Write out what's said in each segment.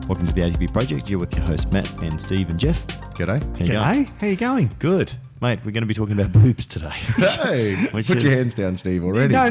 Welcome to the ATP Project. You're with your hosts Matt and Steve and Jeff. G'day. How you going? How you going? Good. Mate, we're going to be talking about boobs today. Hey, put your hands down, Steve, already. No.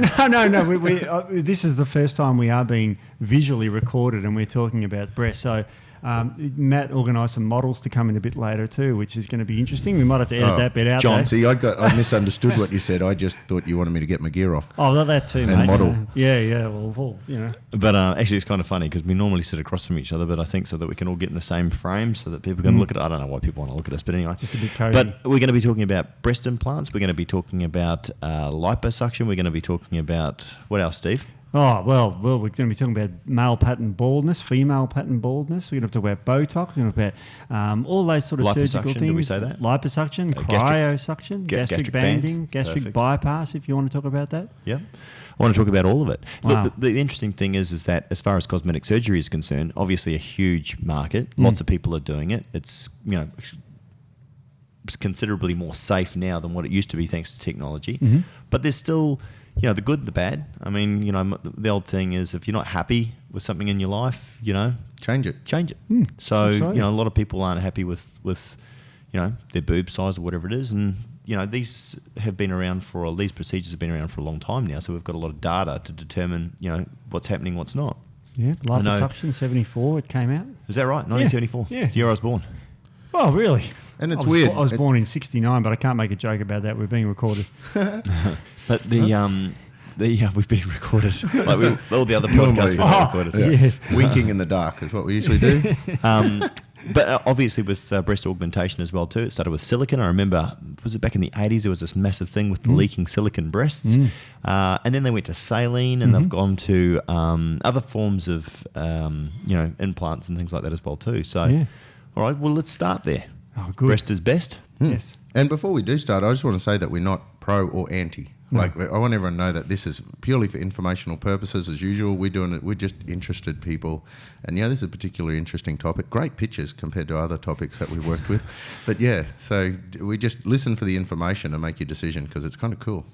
This is the first time we are being visually recorded and we're talking about breasts. So Matt organised some models to come in a bit later too, which is going to be interesting. We might have to edit that bit out. John, there. see, I misunderstood what you said. I just thought you wanted me to get my gear off. Oh, that too, and mate. model. Yeah. Well, you know. But actually, it's kind of funny because we normally sit across from each other, but I think so that we can all get in the same frame so that people can look at it. I don't know why people want to look at us, but anyway. Just a bit cozy. But we're going to be talking about breast implants. We're going to be talking about liposuction. We're going to be talking about, what else, Steve? Oh, well, we're going to be talking about male pattern baldness, female pattern baldness. We're going to talk about Botox. We're going to talk about all those sort of surgical things. Did we say that? Liposuction, cryosuction, gastric banding, gastric bypass, if you want to talk about that. Yeah. I want to talk about all of it. Wow. Look, the interesting thing is that as far as cosmetic surgery is concerned, obviously a huge market. Lots of people are doing it. It's, it's considerably more safe now than what it used to be thanks to technology. Mm-hmm. But there's still... the good and the bad. I mean, the old thing is if you're not happy with something in your life, change it. So, a lot of people aren't happy with their boob size or whatever it is. And, these procedures have been around for a long time now. So we've got a lot of data to determine, what's happening, what's not. Yeah, liposuction, 74, it came out. Is that right? 1974? Yeah. The year I was born. Oh, really? And it's weird. I was born in 69, but I can't make a joke about that. We're being recorded. But we've been recorded. Like all the other podcasts we've been recorded. Yeah. Yes. Winking in the dark is what we usually do. But obviously with breast augmentation as well too. It started with silicone. I remember, was it back in the 80s? There was this massive thing with the leaking silicone breasts. And then they went to saline and they've gone to other forms of, implants and things like that as well too. So, all right, well, let's start there. Oh, good. Breast is best. Yes. And before we do start, I just want to say that we're not pro or anti. I want everyone to know that this is purely for informational purposes as usual. We're doing it. We're just interested people. And this is a particularly interesting topic. Great pictures compared to other topics that we've worked with. But so we just listen for the information and make your decision because it's kind of cool.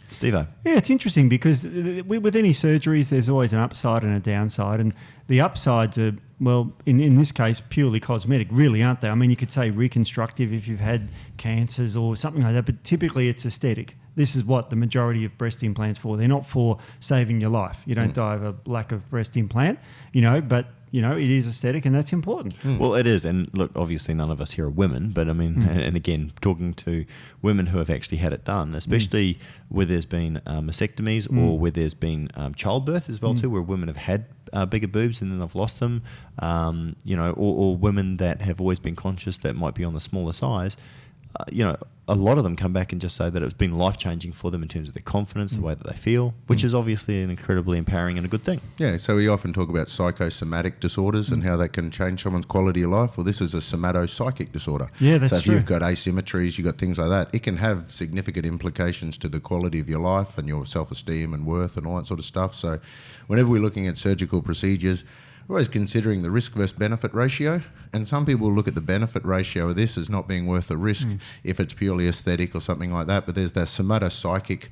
Steve-o. Yeah, it's interesting because with any surgeries, there's always an upside and a downside. And the upsides are, well, in this case, purely cosmetic, really, aren't they? I mean, you could say reconstructive if you've had cancers or something like that, but typically it's aesthetic. This is what the majority of breast implants for. They're not for saving your life. You don't die of a lack of breast implant, but... it is aesthetic and that's important. Well, it is. And look, obviously none of us here are women, but I mean, and again, talking to women who have actually had it done, especially where there's been mastectomies or where there's been childbirth as well too, where women have had bigger boobs and then they've lost them, or women that have always been conscious that might be on the smaller size. A lot of them come back and just say that it's been life-changing for them in terms of their confidence, the way that they feel, which is obviously an incredibly empowering and a good thing. Yeah, so we often talk about psychosomatic disorders and how that can change someone's quality of life. Well, this is a somatopsychic disorder. Yeah, that's true. So if you've got asymmetries, you've got things like that, it can have significant implications to the quality of your life and your self-esteem and worth and all that sort of stuff. So whenever we're looking at surgical procedures, we're always considering the risk versus benefit ratio, and some people look at the benefit ratio of this as not being worth the risk if it's purely aesthetic or something like that. But there's that somatopsychic,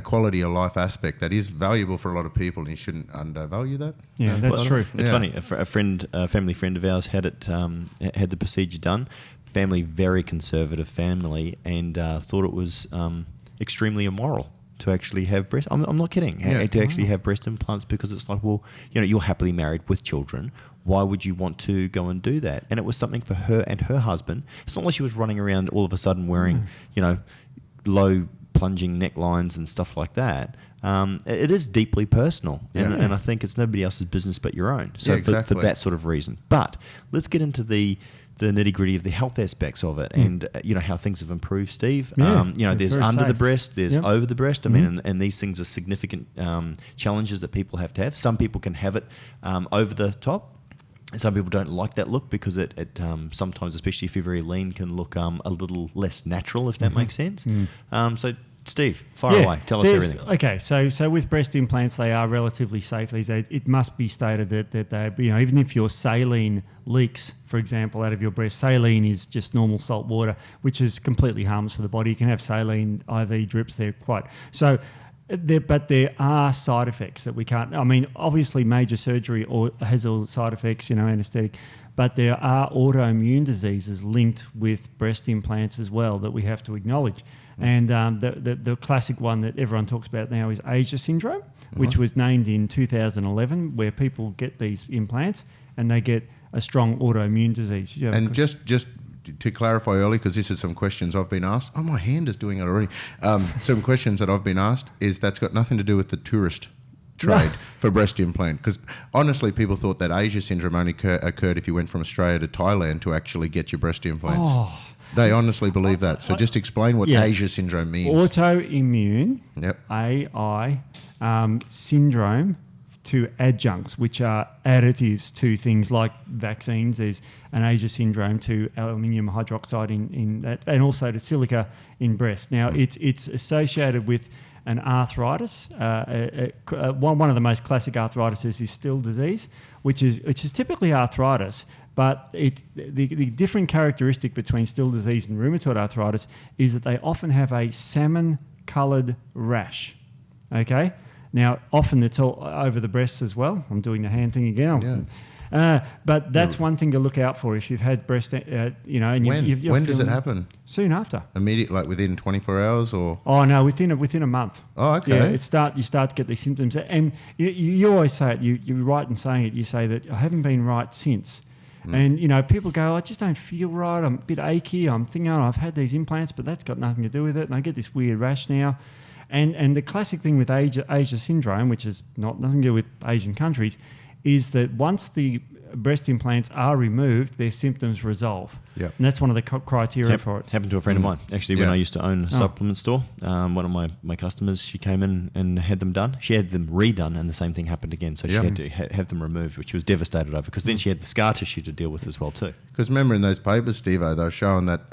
quality of life aspect that is valuable for a lot of people, and you shouldn't undervalue that. Yeah, that's true. It's funny. A family friend of ours had the procedure done. Family, very conservative family, and thought it was extremely immoral to actually have breast. I'm not kidding. To actually have breast implants because it's like, well, you're happily married with children. Why would you want to go and do that? And it was something for her and her husband. It's not like she was running around all of a sudden wearing, low plunging necklines and stuff like that. It is deeply personal, and I think it's nobody else's business but your own. So exactly. for that sort of reason. But let's get into the nitty-gritty of the health aspects of it and how things have improved, Steve. There's under the breast, there's over the breast. I mean, and these things are significant challenges that people have to have. Some people can have it over the top. Some people don't like that look because it sometimes, especially if you're very lean, can look a little less natural, if that makes sense. So Steve, fire away. Tell us everything. Okay, so with breast implants, they are relatively safe these days. It must be stated that they, even if your saline leaks, for example, out of your breast, saline is just normal salt water, which is completely harmless for the body. You can have saline IV drips there, quite. So But there are side effects that we can't. I mean, obviously, major surgery has all the side effects, anaesthetic. But there are autoimmune diseases linked with breast implants as well that we have to acknowledge. And the classic one that everyone talks about now is Asia syndrome, which was named in 2011, where people get these implants and they get a strong autoimmune disease. And just to clarify early, because this is some questions I've been asked. Oh, my hand is doing it already. Some questions that I've been asked is that's got nothing to do with the tourist trade for breast implant. Because honestly, people thought that Asia syndrome only occurred if you went from Australia to Thailand to actually get your breast implants. Oh. They honestly believe that. So just explain what Asia syndrome means. Autoimmune, AI, syndrome to adjuncts, which are additives to things like vaccines. There's an Asia syndrome to aluminium hydroxide in that, and also to silica in breast. Now, it's associated with an arthritis. One of the most classic arthritises is Still disease, which is typically arthritis. But the different characteristic between Still disease and rheumatoid arthritis is that they often have a salmon-coloured rash. Okay? Now, often it's all over the breasts as well. I'm doing the hand thing again. But that's one thing to look out for if you've had breast, And when does it happen? Soon after. Immediate, like within 24 hours or? Oh, no, within a month. Oh, okay. Yeah, you start to get these symptoms. And you always say it, you're right in saying it, you say that I haven't been right since. And, people go, I just don't feel right. I'm a bit achy. I'm thinking, I've had these implants, but that's got nothing to do with it. And I get this weird rash now. And the classic thing with Asia syndrome, which is nothing to do with Asian countries, is that once the breast implants are removed, their symptoms resolve. Yep. And that's one of the criteria for it. Happened to a friend of mine. Actually, when I used to own a supplement store, one of my customers, she came in and had them done. She had them redone, and the same thing happened again. So she had to have them removed, which she was devastated over, because then she had the scar tissue to deal with as well too. Because remember in those papers, Steve-O, they were showing that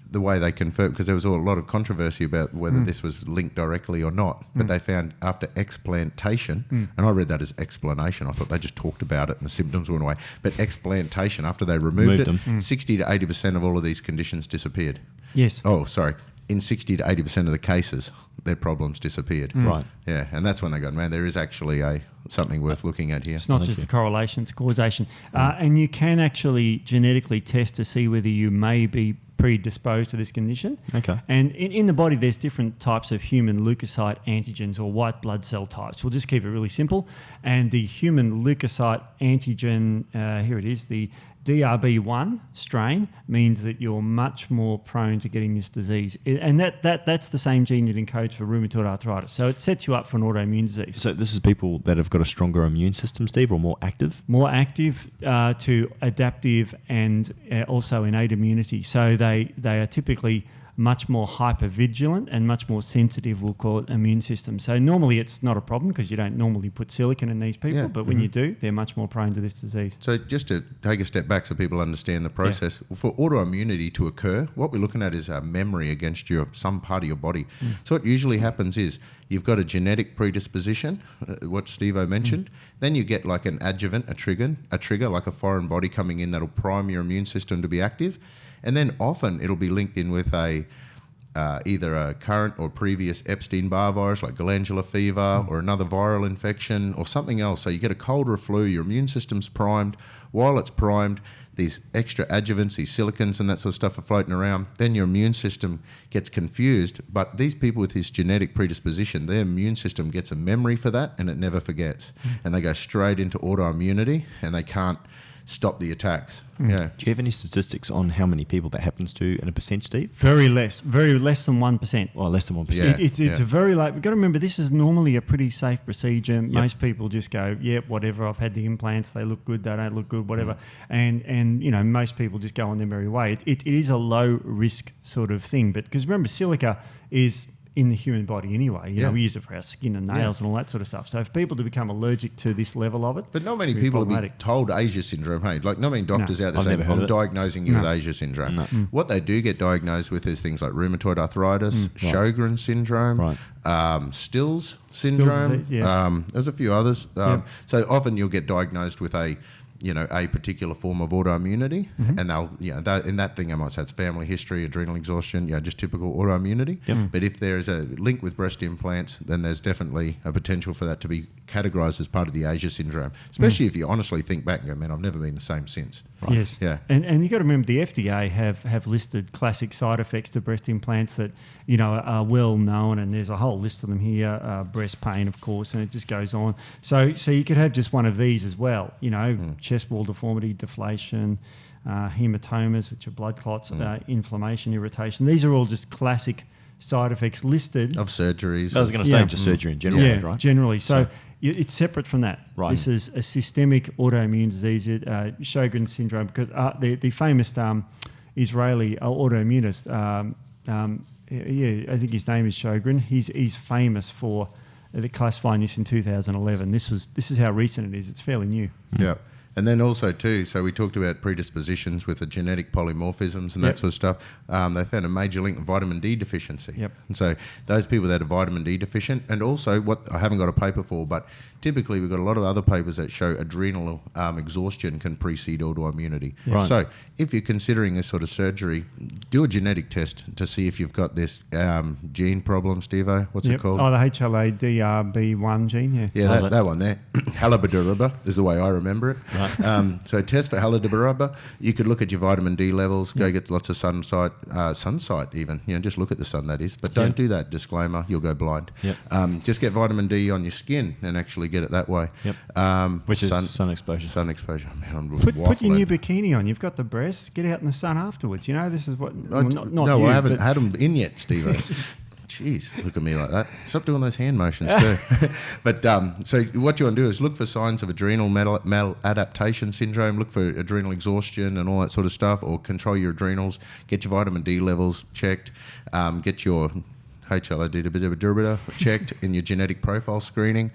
the way they confirmed, because there was a lot of controversy about whether this was linked directly or not, but they found after explantation, and I read that as explanation, I thought they just talked about it and the symptoms went away, but explantation, after they removed it, 60 to 80% of all of these conditions disappeared. Yes. Oh, sorry. In 60 to 80% of the cases, their problems disappeared. Right. Yeah, and that's when they go, man, there is actually something worth looking at here. It's not just a correlation, it's causation. And you can actually genetically test to see whether you may be predisposed to this condition. Okay. And in the body, there's different types of human leukocyte antigens or white blood cell types. We'll just keep it really simple. And the human leukocyte antigen, here it is, the DRB1 strain means that you're much more prone to getting this disease. And that's the same gene that encodes for rheumatoid arthritis. So it sets you up for an autoimmune disease. So this is people that have got a stronger immune system, Steve, or more active? More active to adaptive and also innate immunity. So they are typically much more hypervigilant and much more sensitive, we'll call it, immune system. So normally it's not a problem because you don't normally put silicon in these people, but when you do, they're much more prone to this disease. So just to take a step back so people understand the process, for autoimmunity to occur, what we're looking at is a memory against some part of your body. So what usually happens is you've got a genetic predisposition, what Steve-O mentioned, then you get like an adjuvant, a trigger, like a foreign body coming in that'll prime your immune system to be active. And then often it'll be linked in with either a current or previous Epstein-Barr virus like glandular fever or another viral infection or something else. So you get a cold or a flu, your immune system's primed. While it's primed, these extra adjuvants, these silicons and that sort of stuff are floating around. Then your immune system gets confused. But these people with this genetic predisposition, their immune system gets a memory for that and it never forgets. And they go straight into autoimmunity and they can't stop the attacks. Yeah. Do you have any statistics on how many people that happens to in a percent, Steve? Very less than 1%. Well, less than 1%. Yeah. It's a very low. We've got to remember this is normally a pretty safe procedure. Most people just go, whatever. I've had the implants. They look good. They don't look good. Whatever. And most people just go on their merry way. It is a low risk sort of thing. But because remember, silica is in the human body anyway. We use it for our skin and nails and all that sort of stuff. So if people to become allergic to this level of it, but not many people will be told Asia syndrome. Hey, like not many doctors out there saying, I'm diagnosing you with Asia syndrome. No. What they do get diagnosed with is things like rheumatoid arthritis, Sjogren's syndrome, Still's syndrome. Disease, there's a few others. So often you'll get diagnosed with a a particular form of autoimmunity, and they'll, in that thing, I might say it's family history, adrenal exhaustion, just typical autoimmunity. But if there is a link with breast implants, then there's definitely a potential for that to be categorised as part of the Asia syndrome, especially if you honestly think back and go, man, I've never been the same since. Right. Yes. Yeah. And you've got to remember the FDA have listed classic side effects to breast implants that, are well known, and there's a whole list of them here, breast pain, of course, and it just goes on. So you could have just one of these as well, chest wall deformity, deflation, hematomas, which are blood clots, inflammation, irritation. These are all just classic side effects listed. Of surgeries. I was going to say just surgery in general, right? Generally. So it's separate from that. Right. This is a systemic autoimmune disease, Sjogren's syndrome, because the famous Israeli autoimmunist, I think his name is Sjogren. He's famous for classifying this in 2011. This is how recent it is. It's fairly new. Yeah. And then also too, so we talked about predispositions with the genetic polymorphisms and that sort of stuff. They found a major link with vitamin D deficiency. Yep. And so those people that are vitamin D deficient, and also what I haven't got a paper for, but typically we've got a lot of other papers that show adrenal exhaustion can precede autoimmunity. Yeah. Right. So if you're considering this sort of surgery, do a genetic test to see if you've got this gene problem, Steve-O. What's it called? Oh, the HLA-DRB1 gene, yeah. Yeah, that one there. Halabidaraba is the way I remember it. Right. So test for halabidaraba. You could look at your vitamin D levels, go get lots of sunsight even. Just look at the sun, that is. But don't do that, disclaimer, you'll go blind. Yep. Just get vitamin D on your skin and actually get it that way. Yep. Which is sun exposure. Sun exposure. Man, I'm put your new bikini on. You've got the breasts. Get out in the sun afterwards. This is what... No, I haven't had them in yet, Steve-O. Jeez, look at me like that. Stop doing those hand motions too. But so what you want to do is look for signs of adrenal maladaptation syndrome, look for adrenal exhaustion and all that sort of stuff, or control your adrenals, get your vitamin D levels checked, get your HLA checked in your genetic profile screening.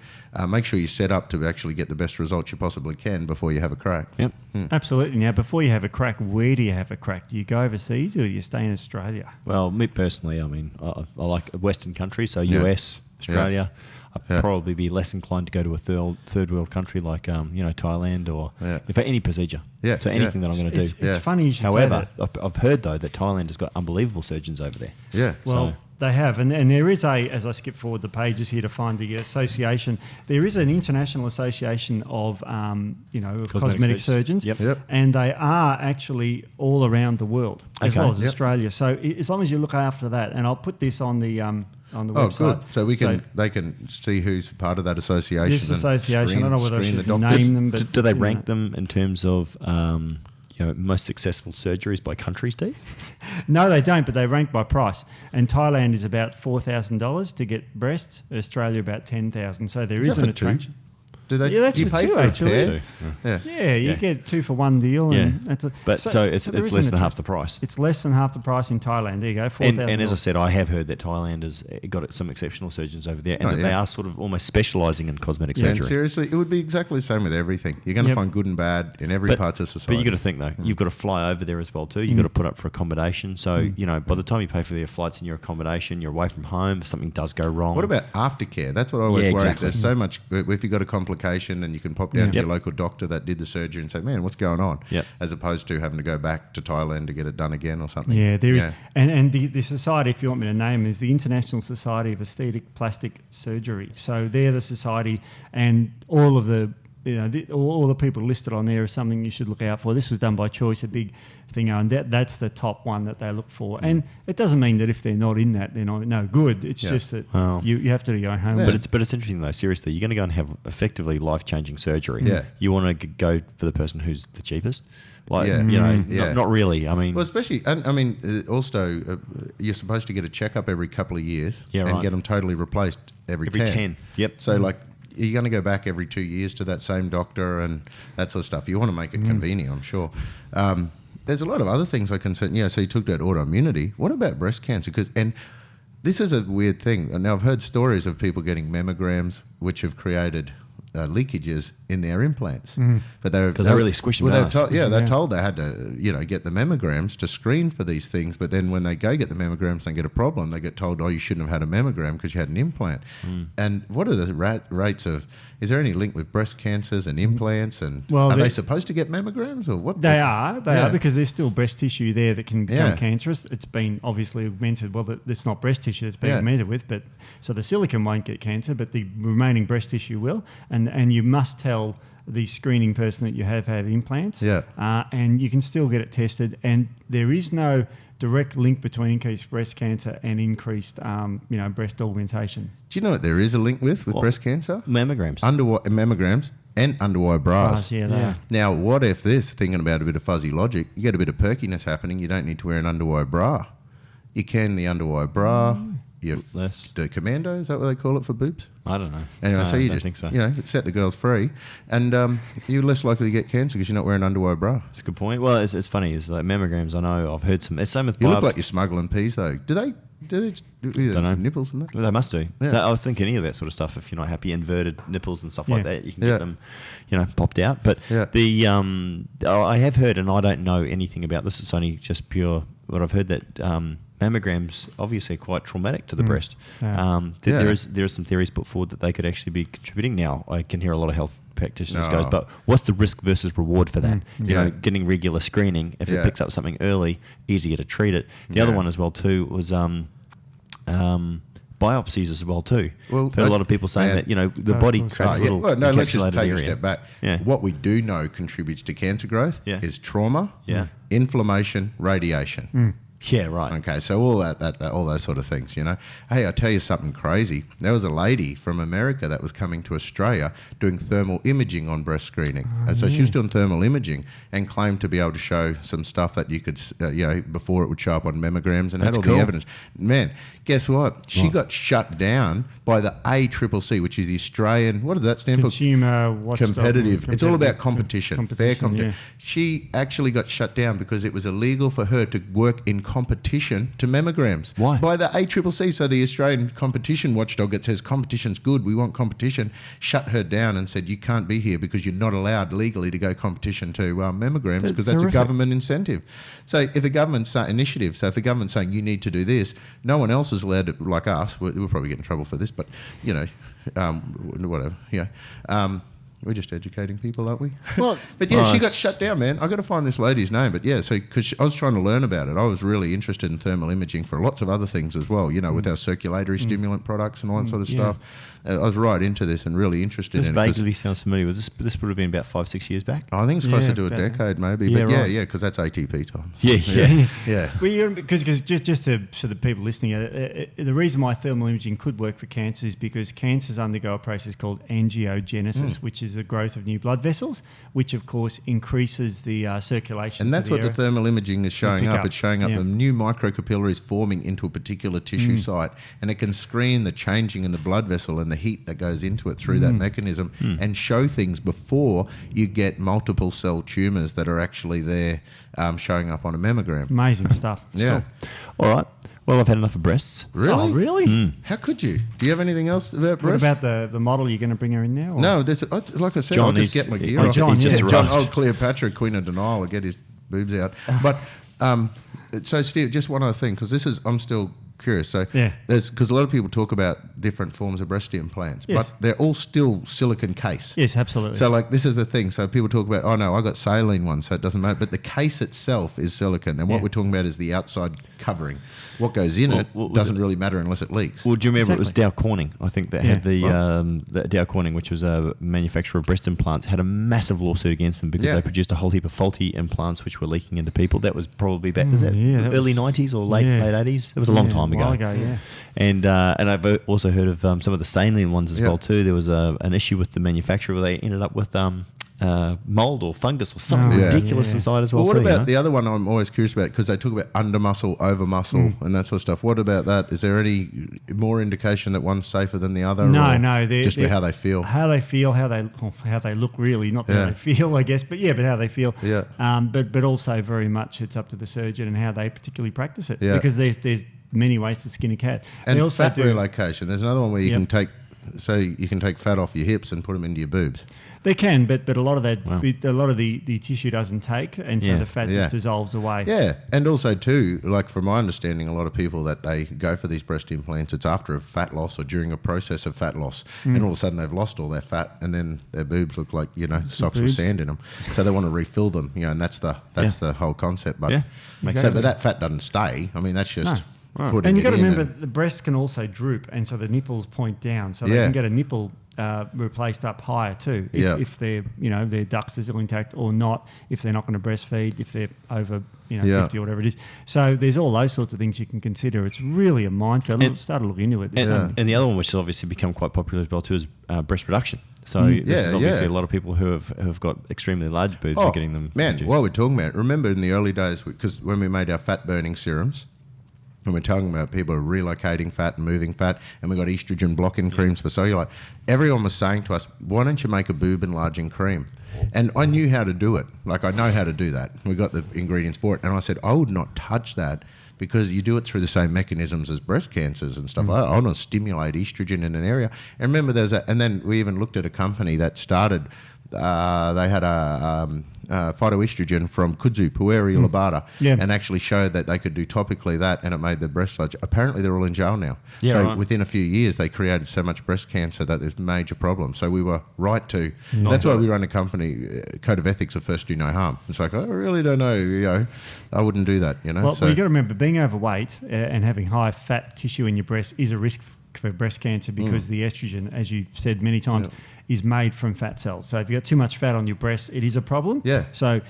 Make sure you're set up to actually get the best results you possibly can before you have a crack. Yep. Absolutely. Now, before you have a crack, where do you have a crack? Do you go overseas or do you stay in Australia? Well, me personally, I mean, I like a Western country, so US, Australia. I'd probably be less inclined to go to a third world country like Thailand or if any procedure. So anything that I'm going to do. It's funny you should However, say that. I've heard though that Thailand has got unbelievable surgeons over there. Yeah. Well, they have, and there is as I skip forward the pages here to find the association, there is an international association of cosmetic surgeons, and they are actually all around the world as well as Australia. So as long as you look after that, and I'll put this on the website. Good. So they can see who's part of that association. This association, I don't know whether I should the name them, but do they rank them in terms of most successful surgeries by country, Steve? No, they don't, but they rank by price. And Thailand is about $4,000 to get breasts. Australia about $10,000. So there is an attraction. Do they? Yeah, that's you for pay two, for actually. Yeah, you get 2 for 1 deal. And that's so it's less than half the price. It's less than half the price in Thailand. There you go, $4,000. And as I said, I have heard that Thailand has got some exceptional surgeons over there, and that they are sort of almost specialising in cosmetic surgery. And seriously, it would be exactly the same with everything. You're going to find good and bad in every part of society. But you've got to think, though, you've got to fly over there as well, too. You've got to put up for accommodation. So, by the time you pay for your flights and your accommodation, you're away from home. If something does go wrong. What about aftercare? That's what I always worry. There's so much, if you've got a complication and you can pop down to your local doctor that did the surgery and say, man, what's going on? As opposed to having to go back to Thailand to get it done again or something. Yeah, there is. And the society, if you want me to name, is the International Society of Aesthetic Plastic Surgery. So they're the society, and all of the all the people listed on there is something you should look out for. This was done by choice, a big thing, and that's the top one that they look for. And it doesn't mean that if they're not in that, they're no good. It's just that you have to do your own homework. But it's interesting though. Seriously, you're going to go and have effectively life-changing surgery. You want to go for the person who's the cheapest. Not really. I mean, well, especially, also, you're supposed to get a checkup every couple of years and get them totally replaced every 10. Yep. So you're going to go back every 2 years to that same doctor and that sort of stuff. You want to make it convenient, I'm sure. There's a lot of other things I can say. So you talked about autoimmunity. What about breast cancer? And this is a weird thing. Now, I've heard stories of people getting mammograms, which have created leakages in their implants. But Because they really squish them well, out. they're told they had to, get the mammograms to screen for these things. But then when they go get the mammograms and get a problem, they get told, oh, you shouldn't have had a mammogram because you had an implant. And what are the rates of? Is there any link with breast cancers and implants? And are they supposed to get mammograms or what? They are because there's still breast tissue there that can become cancerous. It's been obviously augmented. Well, it's not breast tissue that's been augmented with, but so the silicone won't get cancer, but the remaining breast tissue will. And you must tell the screening person that you have had implants. And you can still get it tested. And there is no direct link between increased breast cancer and increased, breast augmentation. Do you know what there is a link with breast cancer? Mammograms. Mammograms and underwire bras. Now, what if thinking about a bit of fuzzy logic, you get a bit of perkiness happening, you don't need to wear an underwire bra. You can the underwire bra. The commando, is that what they call it for boobs? I don't know. Anyway, so you don't just think so. Set the girls free, and you're less likely to get cancer because you're not wearing an underwire bra. That's a good point. Well, it's funny. It's like mammograms. I know I've heard some. It's same with. You look like you're smuggling peas, though. Do they don't know. Nipples and that? Well, they must do. I was thinking any of that sort of stuff. If you're not happy, inverted nipples and stuff like that, you can get them, popped out. But the I have heard, and I don't know anything about this. It's only just pure what I've heard that. Mammograms obviously are quite traumatic to the breast. There are some theories put forward that they could actually be contributing. Now I can hear a lot of health practitioners go, but what's the risk versus reward for that? Getting regular screening, if it picks up something early, easier to treat it. The other one as well too was biopsies as well too. Well, I've heard a lot of people saying that the body creates little. Well, no, let's just take area. A step back. What we do know contributes to cancer growth is trauma, inflammation, radiation. Yeah, right. Okay, so all that all those sort of things, Hey, I'll tell you something crazy. There was a lady from America that was coming to Australia doing thermal imaging on breast screening. So she was doing thermal imaging and claimed to be able to show some stuff that you could, before it would show up on mammograms and had all the evidence. Man, guess what? She got shut down by the ACCC, which is the Australian, what does that stand for? Consumer Competitive. It's all about competition. Fair competition. Yeah. She actually got shut down because it was illegal for her to work in competition to mammograms. Why? By the ACCC. So the Australian competition watchdog that says competition's good, we want competition, shut her down and said you can't be here because you're not allowed legally to go competition to mammograms because that's a government incentive. So if the government's initiative, if the government's saying you need to do this, no one else is allowed to, like us, we'll probably get in trouble for this, but whatever. We're just educating people, aren't we? Well, but she got shut down, man. I got to find this lady's name, but because I was trying to learn about it, I was really interested in thermal imaging for lots of other things as well. With our circulatory stimulant products and all that sort of stuff. I was right into this and really interested in it. This vaguely sounds familiar. Was this would have been about 5-6 years back? I think it's closer to a decade, maybe. Yeah, but because that's ATP times. Yeah. Well, because just to the people listening, the reason why thermal imaging could work for cancer is because cancers undergo a process called angiogenesis, which is the growth of new blood vessels, which of course increases the circulation. And that's what the thermal imaging is showing up. It's showing up the new microcapillaries forming into a particular tissue site, and it can screen the changing in the blood vessel and the heat that goes into it through that mechanism and show things before you get multiple cell tumours that are actually there showing up on a mammogram. Amazing stuff. Cool. All right. Well, I've had enough of breasts. Really? Oh, really? How could you? Do you have anything else about breasts? What about the model you're going to bring her in now? Or? No, like I said, I'll just get my gear off. John, Cleopatra, Queen of Denial, will get his boobs out. But so, Steve, just one other thing, because I'm still curious. So, because a lot of people talk about different forms of breast implants, but they're all still silicone case. Yes, absolutely. So, this is the thing. So, people talk about, oh no, I got saline ones, so it doesn't matter. But the case itself is silicone, and what we're talking about is the outside covering. What goes in it doesn't really matter unless it leaks. Well, do you remember it was Dow Corning? I think that had the Dow Corning, which was a manufacturer of breast implants, had a massive lawsuit against them because they produced a whole heap of faulty implants which were leaking into people. That was probably back early 90s or late 80s. It was a long time ago. And I've also heard of some of the saline ones as well too. There was an issue with the manufacturer where they ended up with mold or fungus or something ridiculous inside as well. What about the other one I'm always curious about, because they talk about under muscle, over muscle and that sort of stuff. What about that? Is there any more indication that one's safer than the other? No. Just how they feel. How they feel, how they look really, not how they feel, I guess, but how they feel. Yeah. But also very much it's up to the surgeon and how they particularly practice it. Yeah. Because there's many ways to skin a cat. And fat relocation. There's another one where you can take So you can take fat off your hips and put them into your boobs. They can, but a lot of that, a lot of the tissue doesn't take, and so the fat just dissolves away. Yeah, and also too, like from my understanding, a lot of people that they go for these breast implants, it's after a fat loss or during a process of fat loss, and all of a sudden they've lost all their fat, and then their boobs look like socks with sand in them, so they want to refill them, and that's the whole concept. But but that fat doesn't stay. I mean, that's just. And you've got to remember the breasts can also droop, and so the nipples point down, so they can get a nipple replaced up higher too, if their their ducts are still intact or not, if they're not going to breastfeed, if they're over 50 or whatever it is. So there's all those sorts of things you can consider. It's really a minefield. I've started to look into it. And the other one, which has obviously become quite popular as well too, is breast reduction. So this is obviously a lot of people who have got extremely large boobs are getting them. Man, reduced. while we're talking about it, remember in the early days, because when we made our fat burning serums, and we're talking about people relocating fat and moving fat, and we got estrogen blocking creams for cellulite. Everyone was saying to us, why don't you make a boob enlarging cream? And I knew how to do it. Like, I know how to do that. We got the ingredients for it. And I said, I would not touch that because you do it through the same mechanisms as breast cancers and stuff. I want to stimulate estrogen in an area. And remember, there's that. And then we even looked at a company that started, they had a phytoestrogen from kudzu, pueri labata, and actually showed that they could do topically that, and it made the breast large. Apparently, they're all in jail now. Within a few years, they created so much breast cancer that there's major problems. So we were right to. That's why we run a company, code of ethics of first do no harm. It's like, I really don't know, I wouldn't do that, Well, you got to remember, being overweight and having high fat tissue in your breast is a risk for breast cancer because the estrogen, as you've said many times, is made from fat cells. So if you've got too much fat on your breast, it is a problem. Yeah. So,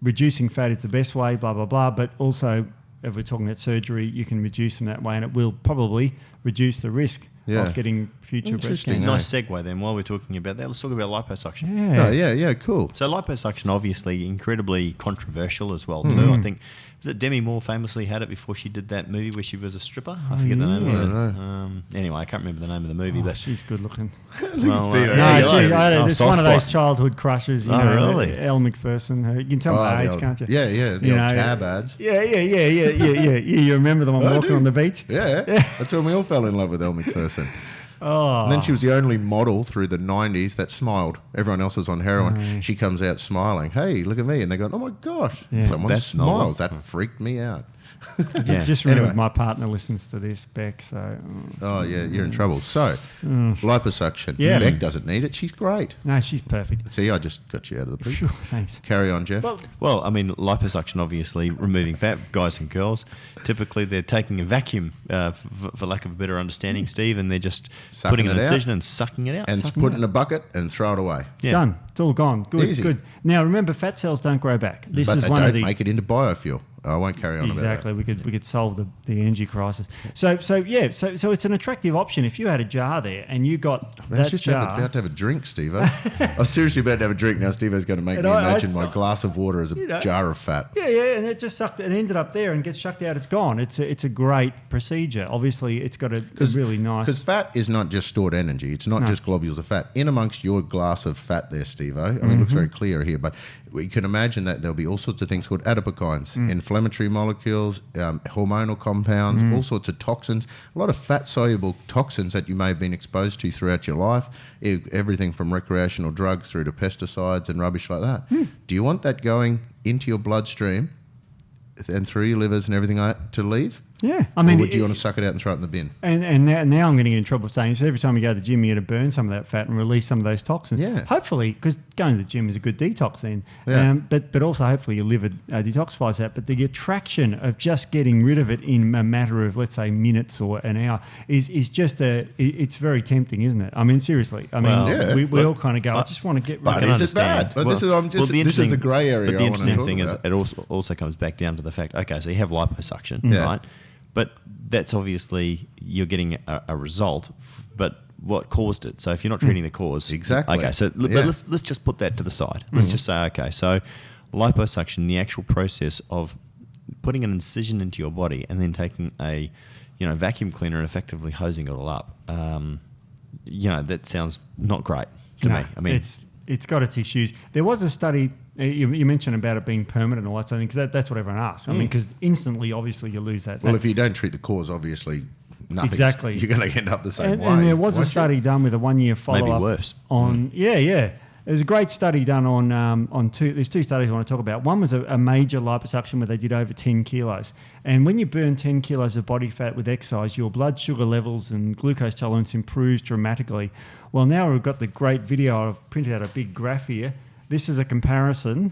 reducing fat is the best way, blah, blah, blah. But also, if we're talking about surgery, you can reduce them that way, and it will probably reduce the risk of getting future breast cancer. Nice segue then, while we're talking about that, let's talk about liposuction. Yeah, cool. So liposuction, obviously incredibly controversial as well too. I think, was it Demi Moore famously had it before she did that movie where she was a stripper? I forget the name of it. Anyway, I can't remember the name of the movie. But she's good looking. It's one of those childhood crushes. Really? Elle Macpherson. You can tell my age, can't you? Yeah, the old tab ads. Yeah. You remember the one walking on the beach? Yeah, that's when we all fell in love with Elle Macpherson. And then she was the only model through the 90s that smiled. Everyone else was on heroin. She comes out smiling. Hey, look at me. And they go, oh my gosh, someone smiles. That freaked me out. Just remember, my partner listens to this, Beck. So. You're in trouble. So, liposuction. Yeah. Beck doesn't need it. She's great. No, she's perfect. See, I just got you out of the poop. Sure, thanks. Carry on, Jeff. Well, I mean, liposuction, obviously, removing fat, guys and girls, typically they're taking a vacuum, for lack of a better understanding, Steve, and they're just putting an incision and sucking it out. And put it in a bucket and throw it away. Yeah. Done. It's all gone. Good, Easy. Good. Now, remember, fat cells don't grow back. But they don't make it into biofuel. I won't carry on exactly. about that. We could solve the energy crisis. So it's an attractive option. If you had a jar there and you got that just jar, about to have a drink, Steve-O. I was seriously about to have a drink. Now Steve-O's going to make me imagine my glass of water as a jar of fat. Yeah, and it just sucked. It ended up there and gets sucked out. It's gone. It's a great procedure. Obviously, it's got a really nice. Because fat is not just stored energy. It's not just globules of fat. In amongst your glass of fat there, Steve-O, I mean, it looks very clear here, but we can imagine that there'll be all sorts of things called adipokines, inflammatory molecules, hormonal compounds, all sorts of toxins, a lot of fat-soluble toxins that you may have been exposed to throughout your life, everything from recreational drugs through to pesticides and rubbish like that. Do you want that going into your bloodstream and through your livers and everything like that to leave? Yeah, I mean, or would you want to suck it out and throw it in the bin? And now I'm getting in trouble saying so. Every time you go to the gym, you got to burn some of that fat and release some of those toxins. Yeah. Hopefully, because going to the gym is a good detox then. Yeah. But also hopefully your liver detoxifies that. But the attraction of just getting rid of it in a matter of, let's say, minutes or an hour is just it's very tempting, isn't it? I mean, seriously. I mean, we all kind of go, I just want to get rid of it. But is it bad? But this is the grey area. But the interesting thing is it also comes back down to the fact, okay, so you have liposuction, right? But that's obviously you're getting a result, but what caused it? So if you're not treating the cause, exactly. Okay, so but let's just put that to the side. Let's just say, okay, so liposuction, the actual process of putting an incision into your body and then taking a vacuum cleaner and effectively hosing it all up. That sounds not great to me. I mean, it's got its issues. There was a study. You mentioned about it being permanent and all that sort of thing, because that's what everyone asks. I mean, because instantly, obviously, you lose that fat. Well, if you don't treat the cause, obviously, nothing. Exactly. You're going to end up the same And, way. and there was a won't you? study done with a 1 year follow-up. Maybe worse. On There's a great study done on two. There's two studies I want to talk about. One was a major liposuction where they did over 10 kilos. And when you burn 10 kilos of body fat with exercise, your blood sugar levels and glucose tolerance improves dramatically. Well, now we've got the great video. I've printed out a big graph here. This is a comparison.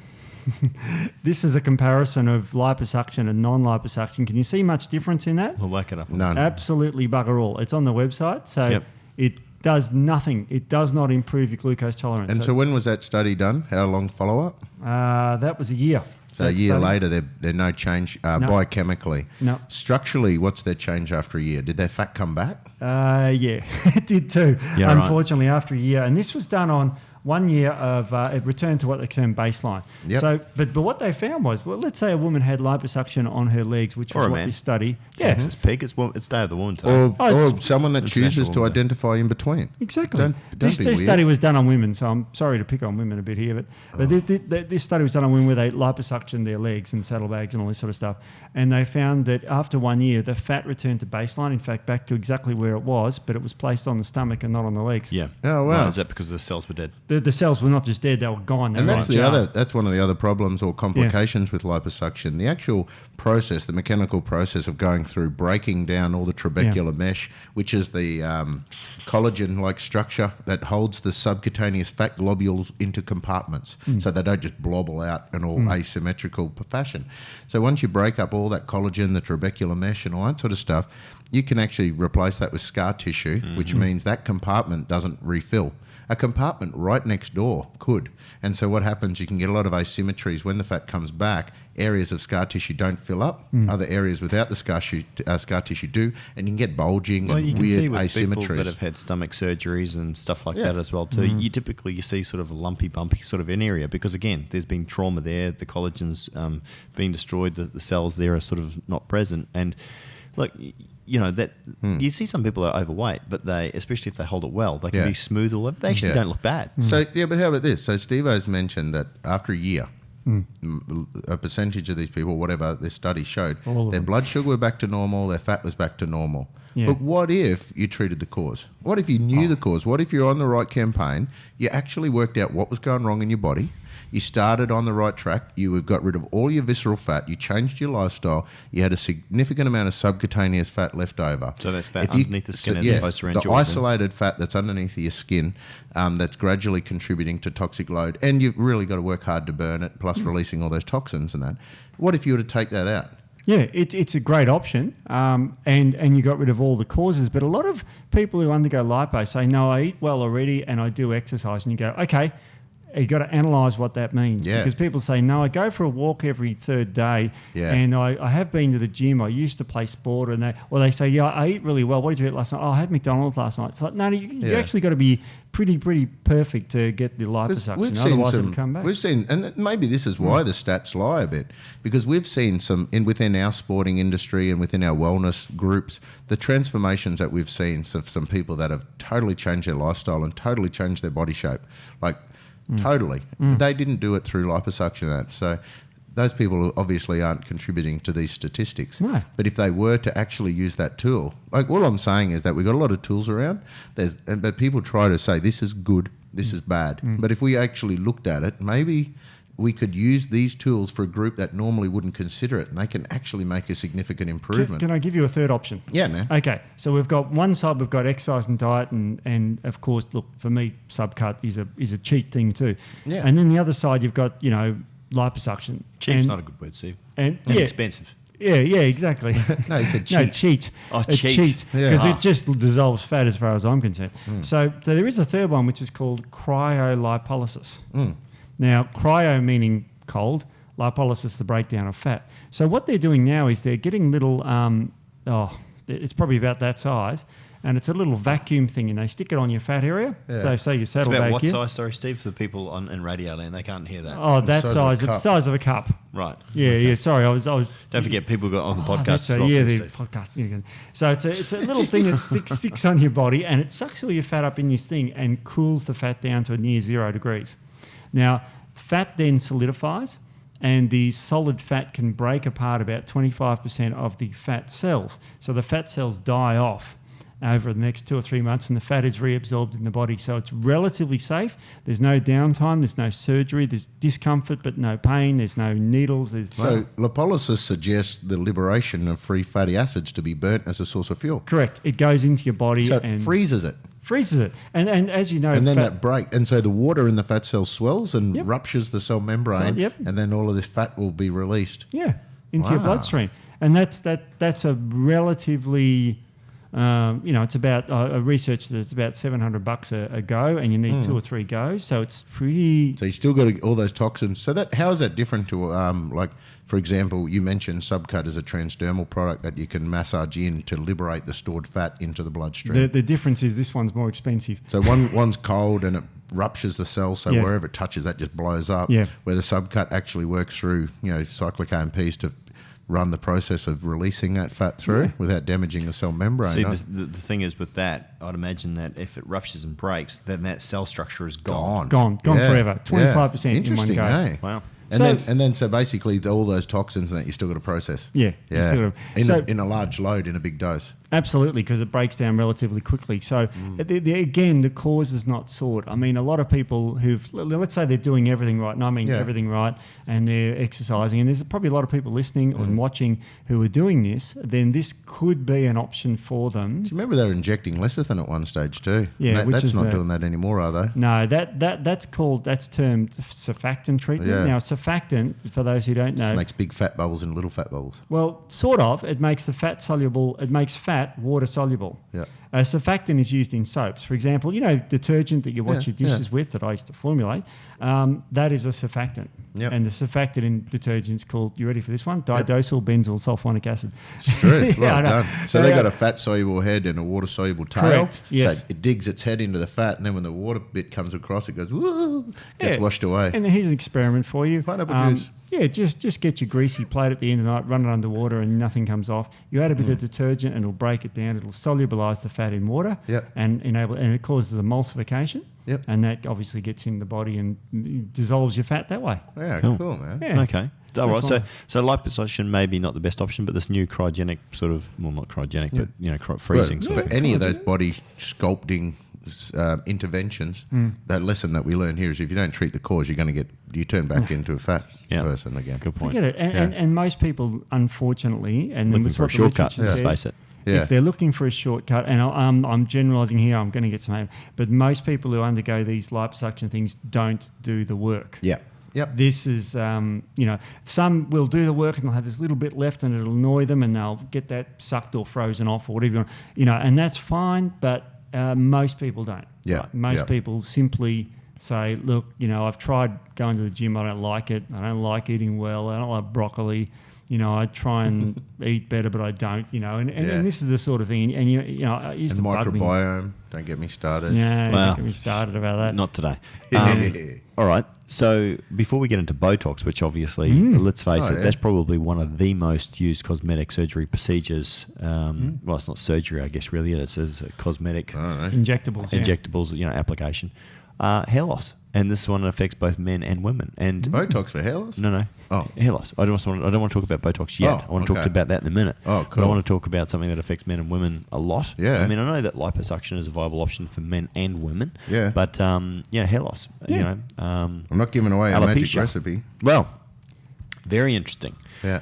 This is a comparison of liposuction and non-liposuction. Can you see much difference in that? We'll whack it up. None. Absolutely bugger all. It's on the website. So Yep. it does nothing. It does not improve your glucose tolerance. And so when was that study done? How long follow-up? That was a year. So that a year study. later, there's no change biochemically. No. Structurally, what's their change after a year? Did their fat come back? Yeah, it did too. Yeah, right. Unfortunately, after a year. And this was done on 1 year of it returned to what they term baseline. Yep. So, but what they found was, let's say a woman had liposuction on her legs, which Or was a what man. this study. Sex's peak. It's Day of the Woman today. Or, Oh, or someone that chooses International to Women's Day. identify in between? Exactly. Don't This be weird. study was done on women, so I'm sorry to pick on women a bit here, but this study was done on women where they liposuctioned their legs and saddlebags and all this sort of stuff. And they found that after 1 year, the fat returned to baseline, in fact, back to exactly where it was, but it was placed on the stomach and not on the legs. Yeah. Oh, wow. Right, is that because the cells were dead? The cells were not just dead, they were gone. They And were that's in a jar. that's one of the other problems or complications with liposuction. The actual process, the mechanical process of going through breaking down all the trabecular mesh, which is the collagen-like structure that holds the subcutaneous fat globules into compartments so they don't just blobble out in all asymmetrical fashion. So once you break up all that collagen, the trabecular mesh and all that sort of stuff, you can actually replace that with scar tissue, which means that compartment doesn't refill. A compartment right next door could. And so what happens, you can get a lot of asymmetries when the fat comes back. Areas of scar tissue don't fill up. Other areas without the scar tissue do. And you can get bulging Well, you and can see weird with people asymmetries. that have had stomach surgeries and stuff like that as well too. You typically see sort of a lumpy, bumpy sort of an area because again, there's been trauma there. The collagen's being destroyed. The cells there are sort of not present. And look, you know that you see some people are overweight, but they, especially if they hold it well, they can be smooth all over. They actually don't look bad. So but how about this? So Steve-O's mentioned that after a year, a percentage of these people, whatever this study showed, their blood sugar were back to normal, their fat was back to normal. Yeah. But what if you treated the cause? What if you knew the cause? What if you're on the right campaign? You actually worked out what was going wrong in your body. You started on the right track. You have got rid of all your visceral fat. You changed your lifestyle. You had a significant amount of subcutaneous fat left over. So that's fat underneath the skin as opposed to around the your organs. isolated fat that's underneath your skin that's gradually contributing to toxic load. And you've really got to work hard to burn it, plus releasing all those toxins and that. What if you were to take that out? Yeah, it's a great option, and you got rid of all the causes. But a lot of people who undergo lipo say, no, I eat well already and I do exercise. And you go, okay, you got to analyse what that means. Yeah. Because people say, no, I go for a walk every third day and I have been to the gym. I used to play sport. And they say, yeah, I eat really well. What did you eat last night? Oh, I had McDonald's last night. It's like, no, you actually got to be pretty perfect to get the liposuction. Otherwise it'll come back. We've seen, and maybe this is why the stats lie a bit, because we've seen some within our sporting industry and within our wellness groups, the transformations that we've seen of some people that have totally changed their lifestyle and totally changed their body shape, like totally. They didn't do it through liposuction. So those people obviously aren't contributing to these statistics. No. But if they were to actually use that tool, like all I'm saying is that we've got a lot of tools around, but people try to say this is good, this is bad. But if we actually looked at it, maybe we could use these tools for a group that normally wouldn't consider it, and they can actually make a significant improvement. Can I give you a third option? Yeah, man. Okay, so we've got one side, we've got exercise and diet, and of course, look, for me, subcut is a cheat thing too. Yeah. And then the other side, you've got, liposuction. Cheap's not a good word, Steve. And expensive. Yeah, exactly. No, he said cheat. No, cheat. Oh, A cheat. Yeah. Because it just dissolves fat as far as I'm concerned. So there is a third one, which is called cryolipolysis. Now, cryo meaning cold, lipolysis the breakdown of fat. So what they're doing now is they're getting little, it's probably about that size, and it's a little vacuum thing, and they stick it on your fat area. Yeah. So say your It's saddlebag about what here. size, sorry, Steve, for the people in radio land? They can't hear that. Oh, that size of a cup. size of a cup. Right. Yeah. Sorry, I was. Don't forget, people got on the podcast That's as well. yeah, too, the Steve. podcast. Yeah. So it's a little thing that sticks on your body, and it sucks all your fat up in this thing and cools the fat down to near 0 degrees. Now, fat then solidifies, and the solid fat can break apart about 25% of the fat cells. So the fat cells die off over the next 2 or 3 months, and the fat is reabsorbed in the body. So it's relatively safe. There's no downtime. There's no surgery. There's discomfort, but no pain. There's no needles. So lipolysis suggests the liberation of free fatty acids to be burnt as a source of fuel. Correct. It goes into your body So and it freezes it. freezes it. And as you know, And then fat, that break. And so the water in the fat cell swells and Yep. ruptures the cell membrane. So, yep. And then all of this fat will be released. into your Wow. bloodstream. And that's a relatively it's about a research that it's about $700 a go, and you need 2 or 3 goes. So it's pretty. So you still got all those toxins. So how is that different to, like, for example, you mentioned Subcut as a transdermal product that you can massage in to liberate the stored fat into the bloodstream. The difference is this one's more expensive. So one's cold and it ruptures the cell, so Yeah. wherever it touches, that just blows up. Yeah. Where the Subcut actually works through, cyclic AMPs to run the process of releasing that fat through without damaging the cell membrane. See, the thing is with that, I'd imagine that if it ruptures and breaks, then that cell structure is gone. Gone Yeah. forever. 25% in one Interesting, go. eh? Wow. And then so basically all those toxins that you still got to process. Yeah, you still gotta- In a large load, in a big dose. Absolutely, because it breaks down relatively quickly. So again, the cause is not sought. I mean, a lot of people let's say they're doing everything right, and I mean everything right, and they're exercising, and there's probably a lot of people listening and watching who are doing this, then this could be an option for them. Do you remember they were injecting lecithin at one stage too? Yeah, which that's is not doing that anymore, are they? No, that's termed surfactant treatment. Yeah. Now, surfactant, for those who don't know, It makes big fat bubbles and little fat bubbles. well, sort of. It makes the fat soluble. It makes fat water soluble. Yeah. Surfactant is used in soaps. For example, detergent that you wash your dishes with that I used to formulate, that is a surfactant. Yep. And the surfactant in detergent's called, you ready for this one? Didosyl benzyl sulfonic acid. It's true. Yeah, I Well know. done. So they got a fat soluble head and a water soluble tail. Correct, yes. So it digs its head into the fat, and then when the water bit comes across, it goes, woo, gets Yeah. washed away. And here's an experiment for you. Pineapple juice. Yeah, just get your greasy plate at the end of the night, run it under water, and nothing comes off. You add a bit of detergent, and it'll break it down. It'll solubilize the fat in water, Yep. and it causes emulsification. Yep. And that obviously gets in the body and dissolves your fat that way. Yeah, Cool. cool, man. Yeah. Okay. All right. So liposuction maybe not the best option, but this new cryogenic sort of, well, not cryogenic, but freezing But sort for of. any of those body sculpting interventions, that lesson that we learn here is if you don't treat the cause, you turn back into a fat Yeah. person again. Good point. Forget it. And most people, unfortunately, and then Looking that's for a what the shortcut. literature Let's says, face it. Yeah. if they're looking for a shortcut, and I'm generalising here, I'm going to get some, but most people who undergo these liposuction things don't do the work. Yeah. Yep. This is, some will do the work and they'll have this little bit left and it'll annoy them and they'll get that sucked or frozen off or whatever you want, and that's fine, but most people don't. Yeah, Right? Most yeah. people simply say, look, I've tried going to the gym, I don't like it, I don't like eating well, I don't like broccoli, I try and eat better, but I don't, and this is the sort of thing, and I used And to bug me. microbiome, don't get me started. Yeah, Wow. don't get me started about that. Not today. All right. So before we get into Botox, which obviously, let's face it, that's probably one of the most used cosmetic surgery procedures. Well, it's not surgery, I guess, really. It's a cosmetic Injectables, yeah. injectables, application. Hair loss. And this one affects both men and women. And Botox for hair loss? No. Oh. Hair loss. I don't want to talk about Botox yet. I want to talk okay. about that in a minute. Oh, But cool. I want to talk about something that affects men and women a lot. Yeah. I mean, I know that liposuction is a viable option for men and women. Yeah. But, hair loss. Yeah. I'm not giving away a magic alopecia. recipe. Well, very interesting. Yeah.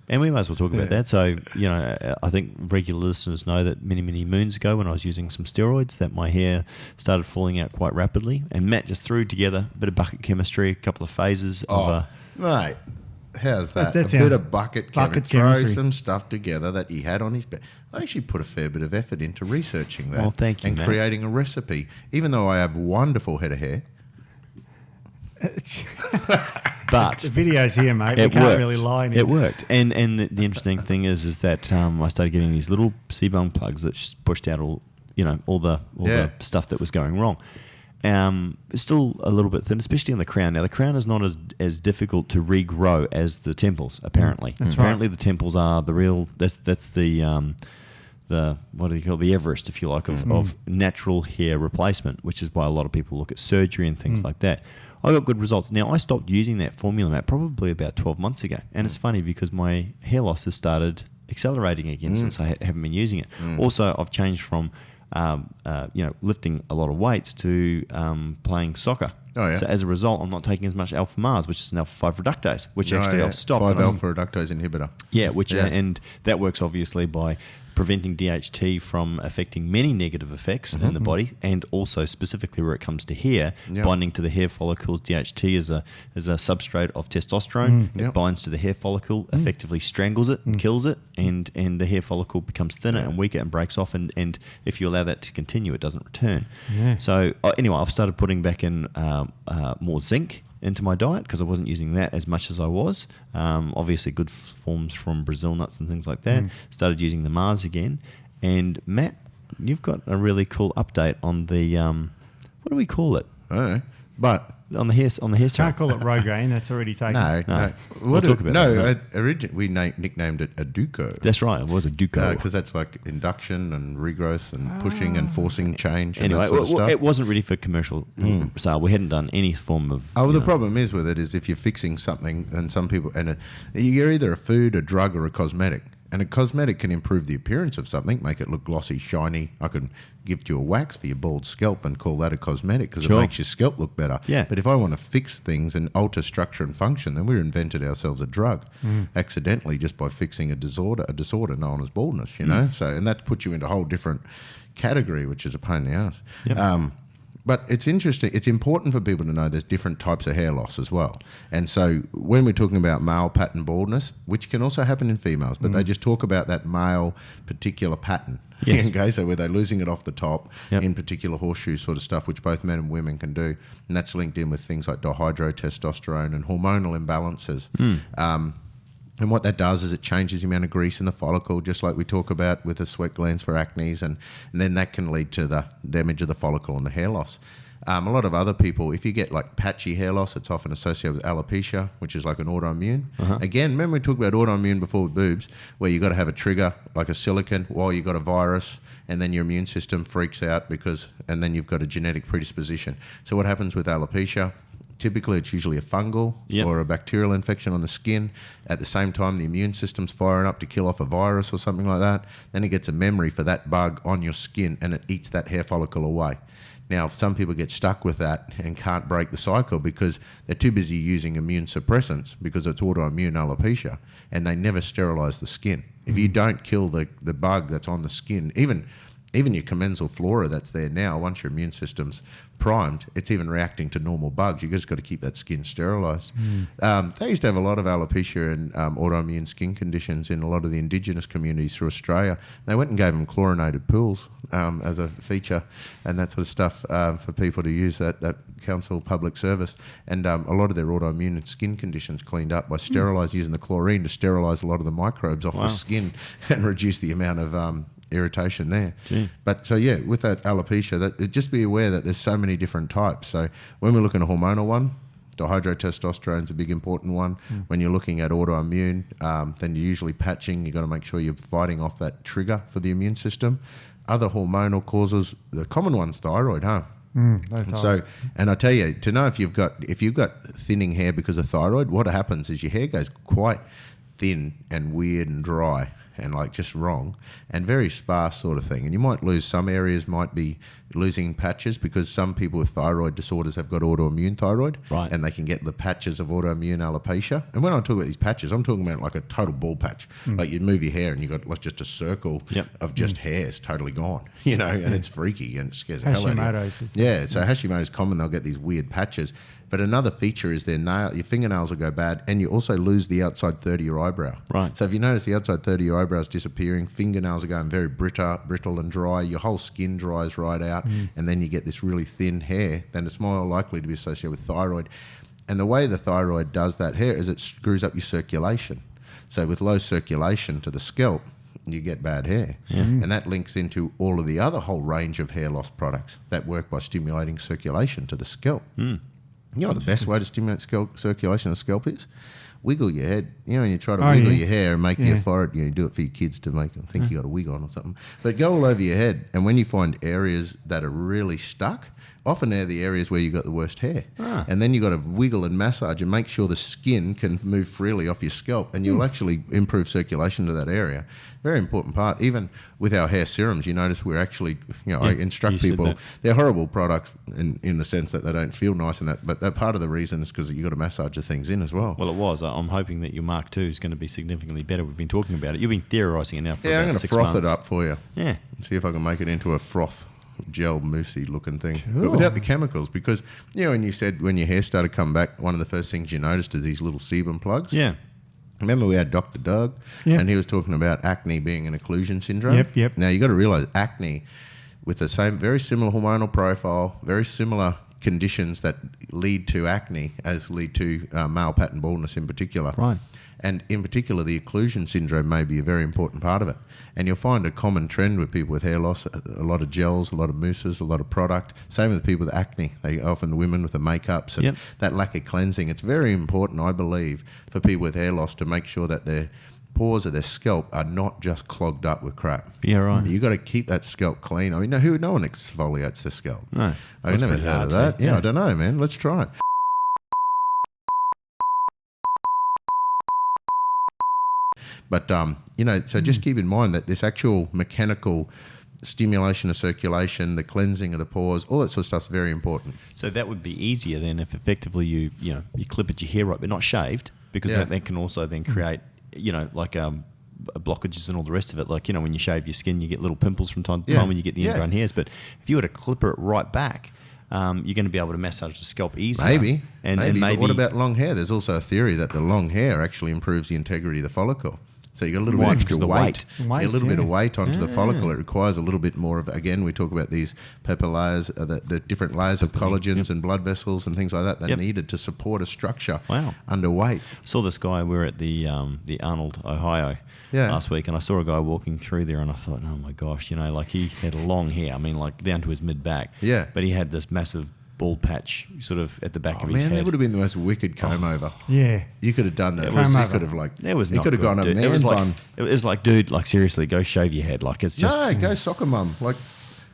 And we might as well talk about that. So, I think regular listeners know that many, many moons ago when I was using some steroids that my hair started falling out quite rapidly. And Matt just threw together a bit of bucket chemistry, a couple of phases of Mate, how's that? That a sounds- bit of bucket bucket Throw chemistry. some stuff together that he had on his bed. I actually put a fair bit of effort into researching that. Well, thank you, and Matt. creating a recipe. Even though I have a wonderful head of hair. But The video's here, mate. We it can't worked. really lie. It worked. And the interesting thing is that I started getting these little sebum plugs that just pushed out all the stuff that was going wrong. It's still a little bit thin, especially on the crown. Now, the crown is not as difficult to regrow as the temples, apparently. Apparently, the temples are the real. That's the what do you call it? The Everest, if you like, of natural hair replacement, which is why a lot of people look at surgery and things like that. I got good results. Now, I stopped using that formula, Matt, probably about 12 months ago. And it's funny because my hair loss has started accelerating again since I haven't been using it. Also, I've changed from lifting a lot of weights to playing soccer. Oh, yeah. So as a result, I'm not taking as much alpha Mars, which is an alpha 5 reductase, which actually I've stopped. 5 alpha reductase inhibitor. Yeah, and that works obviously by preventing DHT from affecting many negative effects in the body, and also specifically where it comes to hair, binding to the hair follicles. DHT is a substrate of testosterone. It binds to the hair follicle, effectively strangles it, kills it, and the hair follicle becomes thinner and weaker and breaks off. And if you allow that to continue, it doesn't return. Yeah. So anyway, I've started putting back in more zinc into my diet because I wasn't using that as much as I was. Obviously, good forms from Brazil nuts and things like that. Started using the Mars again. And Matt, you've got a really cool update on the what do we call it? I don't know, but on the hair Can't side. call it Rogaine. That's already taken. No. We'll talk about that. Originally we nicknamed it a Duco. That's right. It was a Duco. Because that's like induction and regrowth and pushing and forcing change. And Anyway, that sort of stuff. it wasn't really for commercial sale. We hadn't done any form of. The problem is with it is if you're fixing something, and some people, you're either a food, a drug, or a cosmetic. And a cosmetic can improve the appearance of something, make it look glossy, shiny. I can give you a wax for your bald scalp and call that a cosmetic because it makes your scalp look better. Yeah. But if I want to fix things and alter structure and function, then we invented ourselves a drug accidentally just by fixing a disorder known as baldness, you know? So, and that puts you into a whole different category, which is a pain in the ass. Yep. But it's interesting. It's important for people to know there's different types of hair loss as well. And so when we're talking about male pattern baldness, which can also happen in females, but they just talk about that male particular pattern. Yes. Okay, so where they're losing it off the top in particular horseshoe sort of stuff, which both men and women can do. And that's linked in with things like dihydrotestosterone and hormonal imbalances. And what that does is it changes the amount of grease in the follicle, just like we talk about with the sweat glands for acne, and then that can lead to the damage of the follicle and the hair loss. A lot of other people, if you get like patchy hair loss, it's often associated with alopecia, which is like an autoimmune. Again, remember we talked about autoimmune before with boobs, where you got to have a trigger like a silicon while you got a virus, and then your immune system freaks out and then you've got a genetic predisposition. So what happens with alopecia? Typically, it's usually a fungal or a bacterial infection on the skin. At the same time, the immune system's firing up to kill off a virus or something like that. Then it gets a memory for that bug on your skin, and it eats that hair follicle away. Now, some people get stuck with that and can't break the cycle because they're too busy using immune suppressants because it's autoimmune alopecia, and they never sterilize the skin. If you don't kill the bug that's on the skin, even your commensal flora that's there now, once your immune system's primed, it's even reacting to normal bugs. You just got to keep that skin sterilised. They used to have a lot of alopecia and autoimmune skin conditions in a lot of the indigenous communities through Australia. They went and gave them chlorinated pools as a feature and that sort of stuff for people to use that council public service. And a lot of their autoimmune and skin conditions cleaned up by using the chlorine to sterilise a lot of the microbes off the skin and reduce the amount of irritation there. But so with that alopecia, just be aware that there's so many different types. So when we're looking at a hormonal one, dihydrotestosterone is a big important one. When you're looking at autoimmune, then you're usually patching. You've got to make sure you're fighting off that trigger for the immune system. Other hormonal causes, the common one's thyroid, So, and I tell you, to know if you've got thinning hair because of thyroid, what happens is your hair goes quite thin and weird and dry and like just wrong and very sparse sort of thing. And you might lose some areas, might be losing patches because some people with thyroid disorders have got autoimmune thyroid, and they can get the patches of autoimmune alopecia. And when I talk about these patches, I'm talking about like a total bald patch. Like you'd move your hair and you got like just a circle of just hairs totally gone, and it's freaky and it scares the hell out of you. So Hashimoto's common. They'll get these weird patches. But another feature is your fingernails will go bad, and you also lose the outside third of your eyebrow. So if you notice the outside third of your eyebrow is disappearing, fingernails are going very brittle and dry, your whole skin dries right out, and then you get this really thin hair, then it's more likely to be associated with thyroid. And the way the thyroid does that hair is it screws up your circulation. So with low circulation to the scalp, you get bad hair. And that links into all of the other whole range of hair loss products that work by stimulating circulation to the scalp. You know what the best way to stimulate circulation of the scalp is? wiggle your head. You know, and you try to Oh, wiggle yeah. your hair and make Yeah. your forehead. You know, do it for your kids to make them think you got a wig on or something. But go all over your head, and when you find areas that are really stuck, often they're the areas where you got the worst hair. And then you got to wiggle and massage and make sure the skin can move freely off your scalp, and you'll actually improve circulation to that area. Very important part. Even with our hair serums, you notice we're actually, I you instruct said people. that. They're horrible products in the sense that they don't feel nice and that, but that part of the reason is because you got to massage the things in as well. Well, it was. I'm hoping that your Mark II is going to be significantly better. We've been talking about it. You've been theorising it now for Yeah, I'm about going to 6 froth months. it up for you. Yeah. See if I can make it into a froth gel moussey looking thing, but Cool. without the chemicals. Because and you said when your hair started to come back, one of the first things you noticed is these little sebum plugs. Yeah. Remember we had Dr. Doug, Yep. and he was talking about acne being an occlusion syndrome. Yep. Now you got to realize acne, with the same very similar hormonal profile, very similar conditions that lead to acne as lead to male pattern baldness in particular. Right. And in particular, the occlusion syndrome may be a very important part of it. And you'll find a common trend with people with hair loss, a lot of gels, a lot of mousses, a lot of product. Same with people with acne. They often the women with the makeups and Yep. that lack of cleansing. It's very important, I believe, for people with hair loss to make sure that their pores of their scalp are not just clogged up with crap. Yeah, right. You got to keep that scalp clean. I mean, no one exfoliates their scalp. No. I've That's never pretty heard hard of to- that. Yeah, yeah. I don't know, man. Let's try it. But, so just keep in mind that this actual mechanical stimulation of circulation, the cleansing of the pores, all that sort of stuff's very important. So that would be easier then if effectively you clip at your hair right, but not shaved, because Yeah. that can also then create, like blockages and all the rest of it. Like, when you shave your skin, you get little pimples from time to Yeah. time when you get the Yeah. ingrown hairs. But if you were to clipper it right back, you're going to be able to massage the scalp easier. Maybe. And But maybe what about long hair? There's also a theory that the long hair actually improves the integrity of the follicle. So you got a little Right, bit extra because the weight. weight. A little bit of Yeah. weight onto the follicle. It requires a little bit more of, again, we talk about these pepper layers, the different layers of collagens and blood vessels and things like that Yep. needed to support a structure Wow. under weight. saw this guy. We were at the Arnold, Ohio last week, and I saw a guy walking through there, and I thought, oh my gosh, like he had long hair. I mean, like down to his mid back. Yeah. But he had this massive bald patch sort of at the back Oh, of his man, head. that would have been the most wicked comb over. Yeah. You could have done that. was- You could have It was you not could have good, gone a dude. man It was like, bun. it was like, dude, like seriously, go shave your head. Like it's just No, go soccer mum. Like,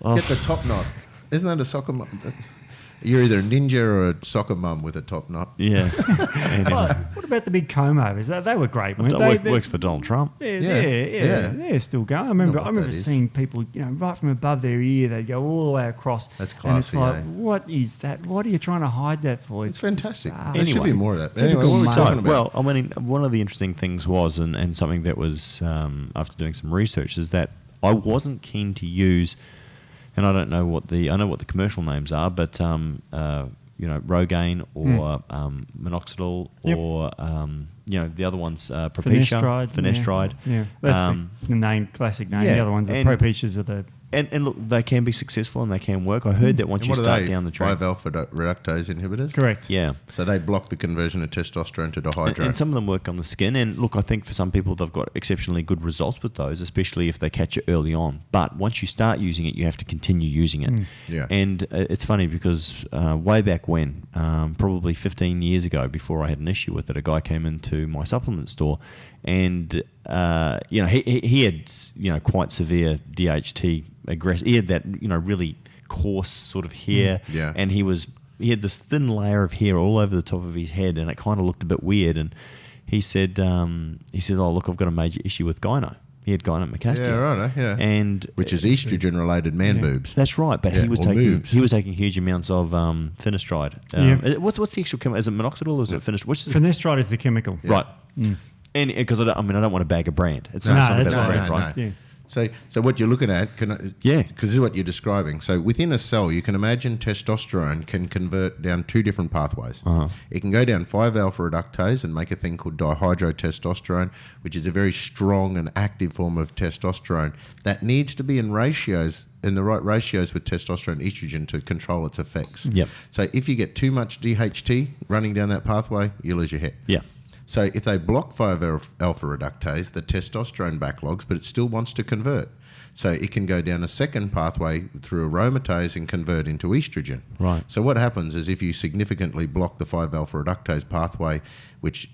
Oh. get the top knot. Isn't that a soccer mum? You're either a ninja or a soccer mum with a top knot. yeah. Oh, what about the big comb overs? They were great. weren't That they? works for Donald Trump. Yeah, they're still going. I remember Know what that is. seeing people, right from above their ear, they'd go all the way across. That's And it's classy, like, eh? what is that? What are you trying to hide that for? It's fantastic. bizarre. There should Anyway. be more of that. Typical Anyway, what were we male. talking about? Well, I mean, one of the interesting things was, and something that was after doing some research, is that I wasn't keen to use, and I know what the commercial names are, but Rogaine or minoxidil Yep. or the other ones, Propecia, Finasteride. Yeah, that's the name, classic name. yeah, The other ones, the and- Propecias are the. And look, they can be successful and they can work. I heard that once And you what are start they? down the track. 5-alpha reductase inhibitors? Correct. Yeah. So they block the conversion of testosterone to dihydrogen. And some of them work on the skin. And look, I think for some people, they've got exceptionally good results with those, especially if they catch it early on. But once you start using it, you have to continue using it. Yeah. And it's funny because way back when, probably 15 years ago, before I had an issue with it, a guy came into my supplement store and, he had, quite severe DHT aggressive. He had that, really coarse sort of hair. Yeah. And he had this thin layer of hair all over the top of his head, and it kind of looked a bit weird. And he said, "Oh, look, I've got a major issue with gyno." He had gynecomastia. Yeah, right. Yeah. And Which is estrogen-related man boobs. that's right, but Yeah, he was or taking moobs. huge amounts of finasteride. Yeah. What's the actual chemical? Is it minoxidil or is it finasteride? Which is Finasteride is the chemical. right? And because I don't want to bag a brand. It's No, not that's about right. brand, right? Yeah. So what you're looking at, Yeah. because this is what you're describing. So within a cell, you can imagine testosterone can convert down two different pathways. It can go down 5-alpha reductase and make a thing called dihydrotestosterone, which is a very strong and active form of testosterone that needs to be in the right ratios with testosterone and estrogen to control its effects. Yep. So if you get too much DHT running down that pathway, you lose your hair. Yeah. So if they block 5-alpha reductase, the testosterone backlogs, but it still wants to convert. So it can go down a second pathway through aromatase and convert into estrogen. Right. So what happens is if you significantly block the 5-alpha reductase pathway, which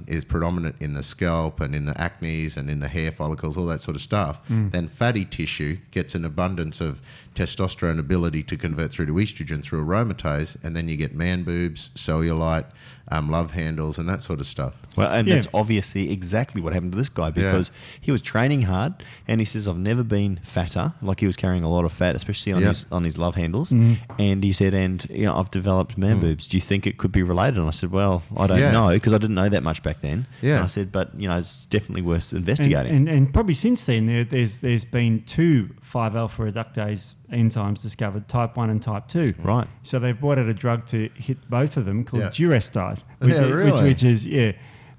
is predominant in the scalp and in the acne and in the hair follicles, all that sort of stuff, then fatty tissue gets an abundance of testosterone ability to convert through to estrogen through aromatase, and then you get man boobs, cellulite, love handles, and that sort of stuff. Well, and that's obviously exactly what happened to this guy, because he was training hard, and he says, I've never been fatter. Like, he was carrying a lot of fat, especially on his love handles. And he said, I've developed man boobs. Do you think it could be related? And I said, well, I don't know, because I didn't know that much back then. And I said, but it's definitely worth investigating. And probably since then, there's been 2 5-alpha reductase enzymes discovered, type 1 and type 2. Right. So they've brought out a drug to hit both of them called Durastide,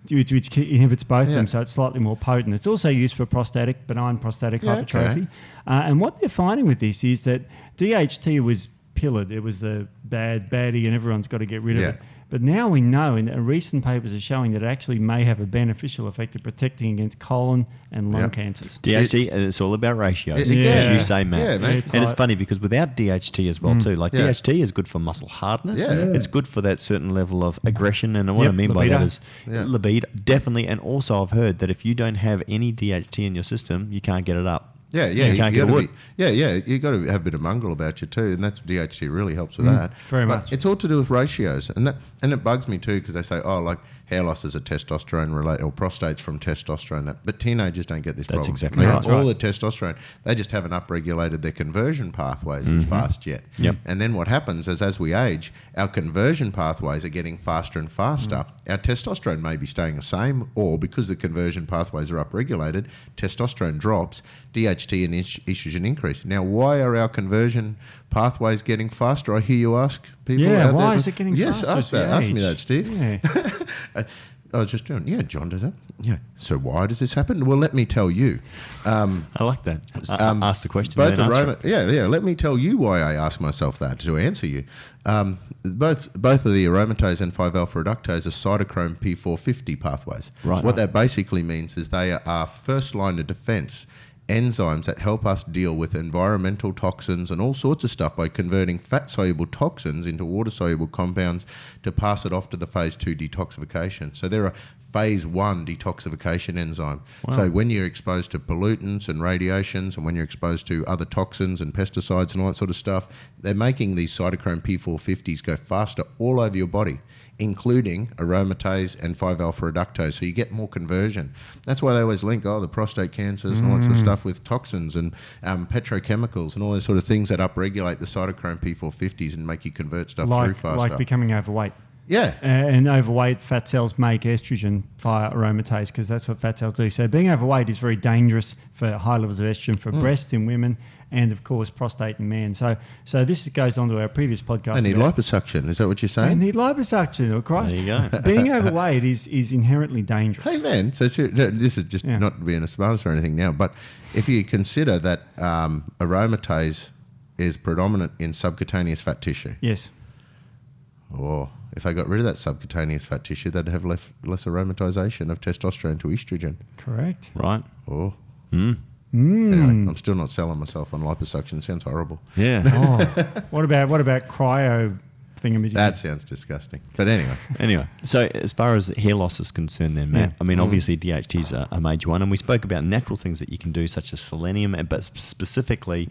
which inhibits both of them, so it's slightly more potent. It's also used for benign prostatic hypertrophy. And what they're finding with this is that DHT was pillared. It was the baddie, and everyone's got to get rid of it. But now we know, and recent papers are showing that it actually may have a beneficial effect of protecting against colon and lung cancers. DHT, and it's all about ratios, as Yeah. you say, Matt. Yeah, mate. It's funny because without DHT as well too, like DHT is good for muscle hardness. It's good for that certain level of aggression, and what I mean by that is libido, definitely. And also I've heard that if you don't have any DHT in your system, you can't get it up. You can't get wood. You got to have a bit of mongrel about you too, and that's DHT really helps with that. Very much. It's all to do with ratios, and it bugs me too, because they say, like hair loss is a testosterone related, or prostate's from testosterone. But teenagers don't get this problem. That's exactly They right. have all the testosterone, they just haven't upregulated their conversion pathways as fast yet. And then what happens is, as we age, our conversion pathways are getting faster and faster. Our testosterone may be staying the same, or because the conversion pathways are upregulated, testosterone drops, DHT and estrogen increase. Now, why are our conversion pathways getting faster? I hear you ask people. Yeah, why is it getting faster? Yes, ask me that, Steve. Yeah. I was just doing, John does that. Yeah. So why does this happen? Well, let me tell you. I like that. Ask the question. Both then let me tell you why I ask myself that to answer you. Both of the aromatase and 5-alpha reductase are cytochrome P450 pathways. Right. So what that basically means is they are first line of defense enzymes that help us deal with environmental toxins and all sorts of stuff by converting fat-soluble toxins into water-soluble compounds to pass it off to the phase 2 detoxification. So they're a phase 1 detoxification enzyme. Wow. So when you're exposed to pollutants and radiations, and when you're exposed to other toxins and pesticides and all that sort of stuff, they're making these cytochrome P450s go faster all over your body, including aromatase and 5-alpha reductase, so you get more conversion. That's why they always link, the prostate cancers and all that sort of stuff with toxins and petrochemicals and all those sort of things that upregulate the cytochrome P450s and make you convert stuff through faster. Like becoming overweight. Yeah. And overweight fat cells make estrogen via aromatase, because that's what fat cells do. So being overweight is very dangerous for high levels of estrogen for breast in women, and of course prostate in men. So this goes on to our previous podcast. They need liposuction. Is that what you're saying? They need liposuction. Of course. There you go. Being overweight is inherently dangerous. Hey man, so this is just not being a sponsor or anything now, but if you consider that aromatase is predominant in subcutaneous fat tissue. Yes. If they got rid of that subcutaneous fat tissue, they'd have less aromatization of testosterone to estrogen. Correct. Right. Anyway, I'm still not selling myself on liposuction. It sounds horrible. Yeah. What about cryo thingamajig? That sounds disgusting. But Anyway, so as far as hair loss is concerned then, Matt, I mean, obviously DHT is a major one, and we spoke about natural things that you can do, such as selenium, but specifically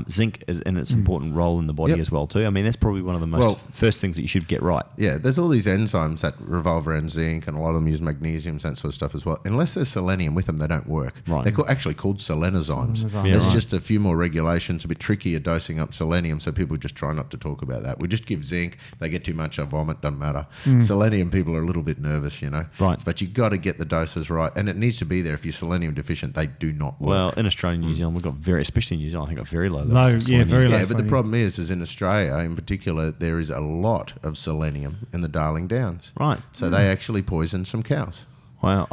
zinc is in its important role in the body as well too. I mean, that's probably one of the most first things that you should get right. Yeah, there's all these enzymes that revolve around zinc, and a lot of them use magnesium, that sort of stuff as well. Unless there's selenium with them, they don't work. Right. They're actually called selenozymes. There's just a few more regulations, a bit trickier dosing up selenium, so people just try not to talk about that. We just give zinc. They get too much, I vomit, doesn't matter. Selenium, people are a little bit nervous, Right. But you've got to get the doses right, and it needs to be there. If you're selenium deficient, they do not work. Well, in Australia and New Zealand, we've got especially in New Zealand, I think got very low levels of selenium. Very low. Yeah, but the problem is in Australia in particular, there is a lot of selenium in the Darling Downs. Right. So they actually poisoned some cows. Wow.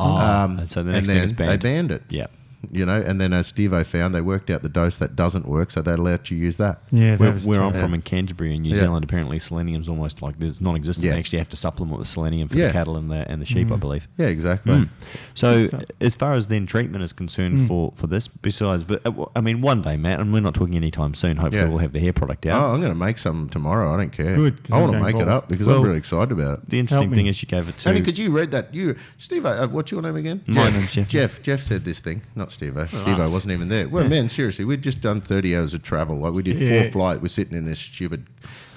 So the next thing is banned. They banned it. Yeah. and then as Steve-O found, they worked out the dose that doesn't work, so they let you use that. Yeah, where I'm from in Canterbury in New Zealand, apparently selenium's almost like it's non-existent. Yeah. They actually have to supplement with selenium for the cattle and the sheep, I believe. Yeah, exactly. So as far as then treatment is concerned for this, besides, but I mean, one day, Matt, and we're not talking anytime soon. Hopefully, we'll have the hair product out. Oh, I'm going to make some tomorrow. I don't care. Good, I want to make it up because I'm really excited about it. The interesting thing is you gave it to... Tony, could you read that? Steve, what's your name again? My name's Jeff. Jeff said this thing, not Steve-O. Steve-O wasn't even there. Well, man, seriously, we'd just done 30 hours of travel. Like we did 4 flights. We're sitting in this stupid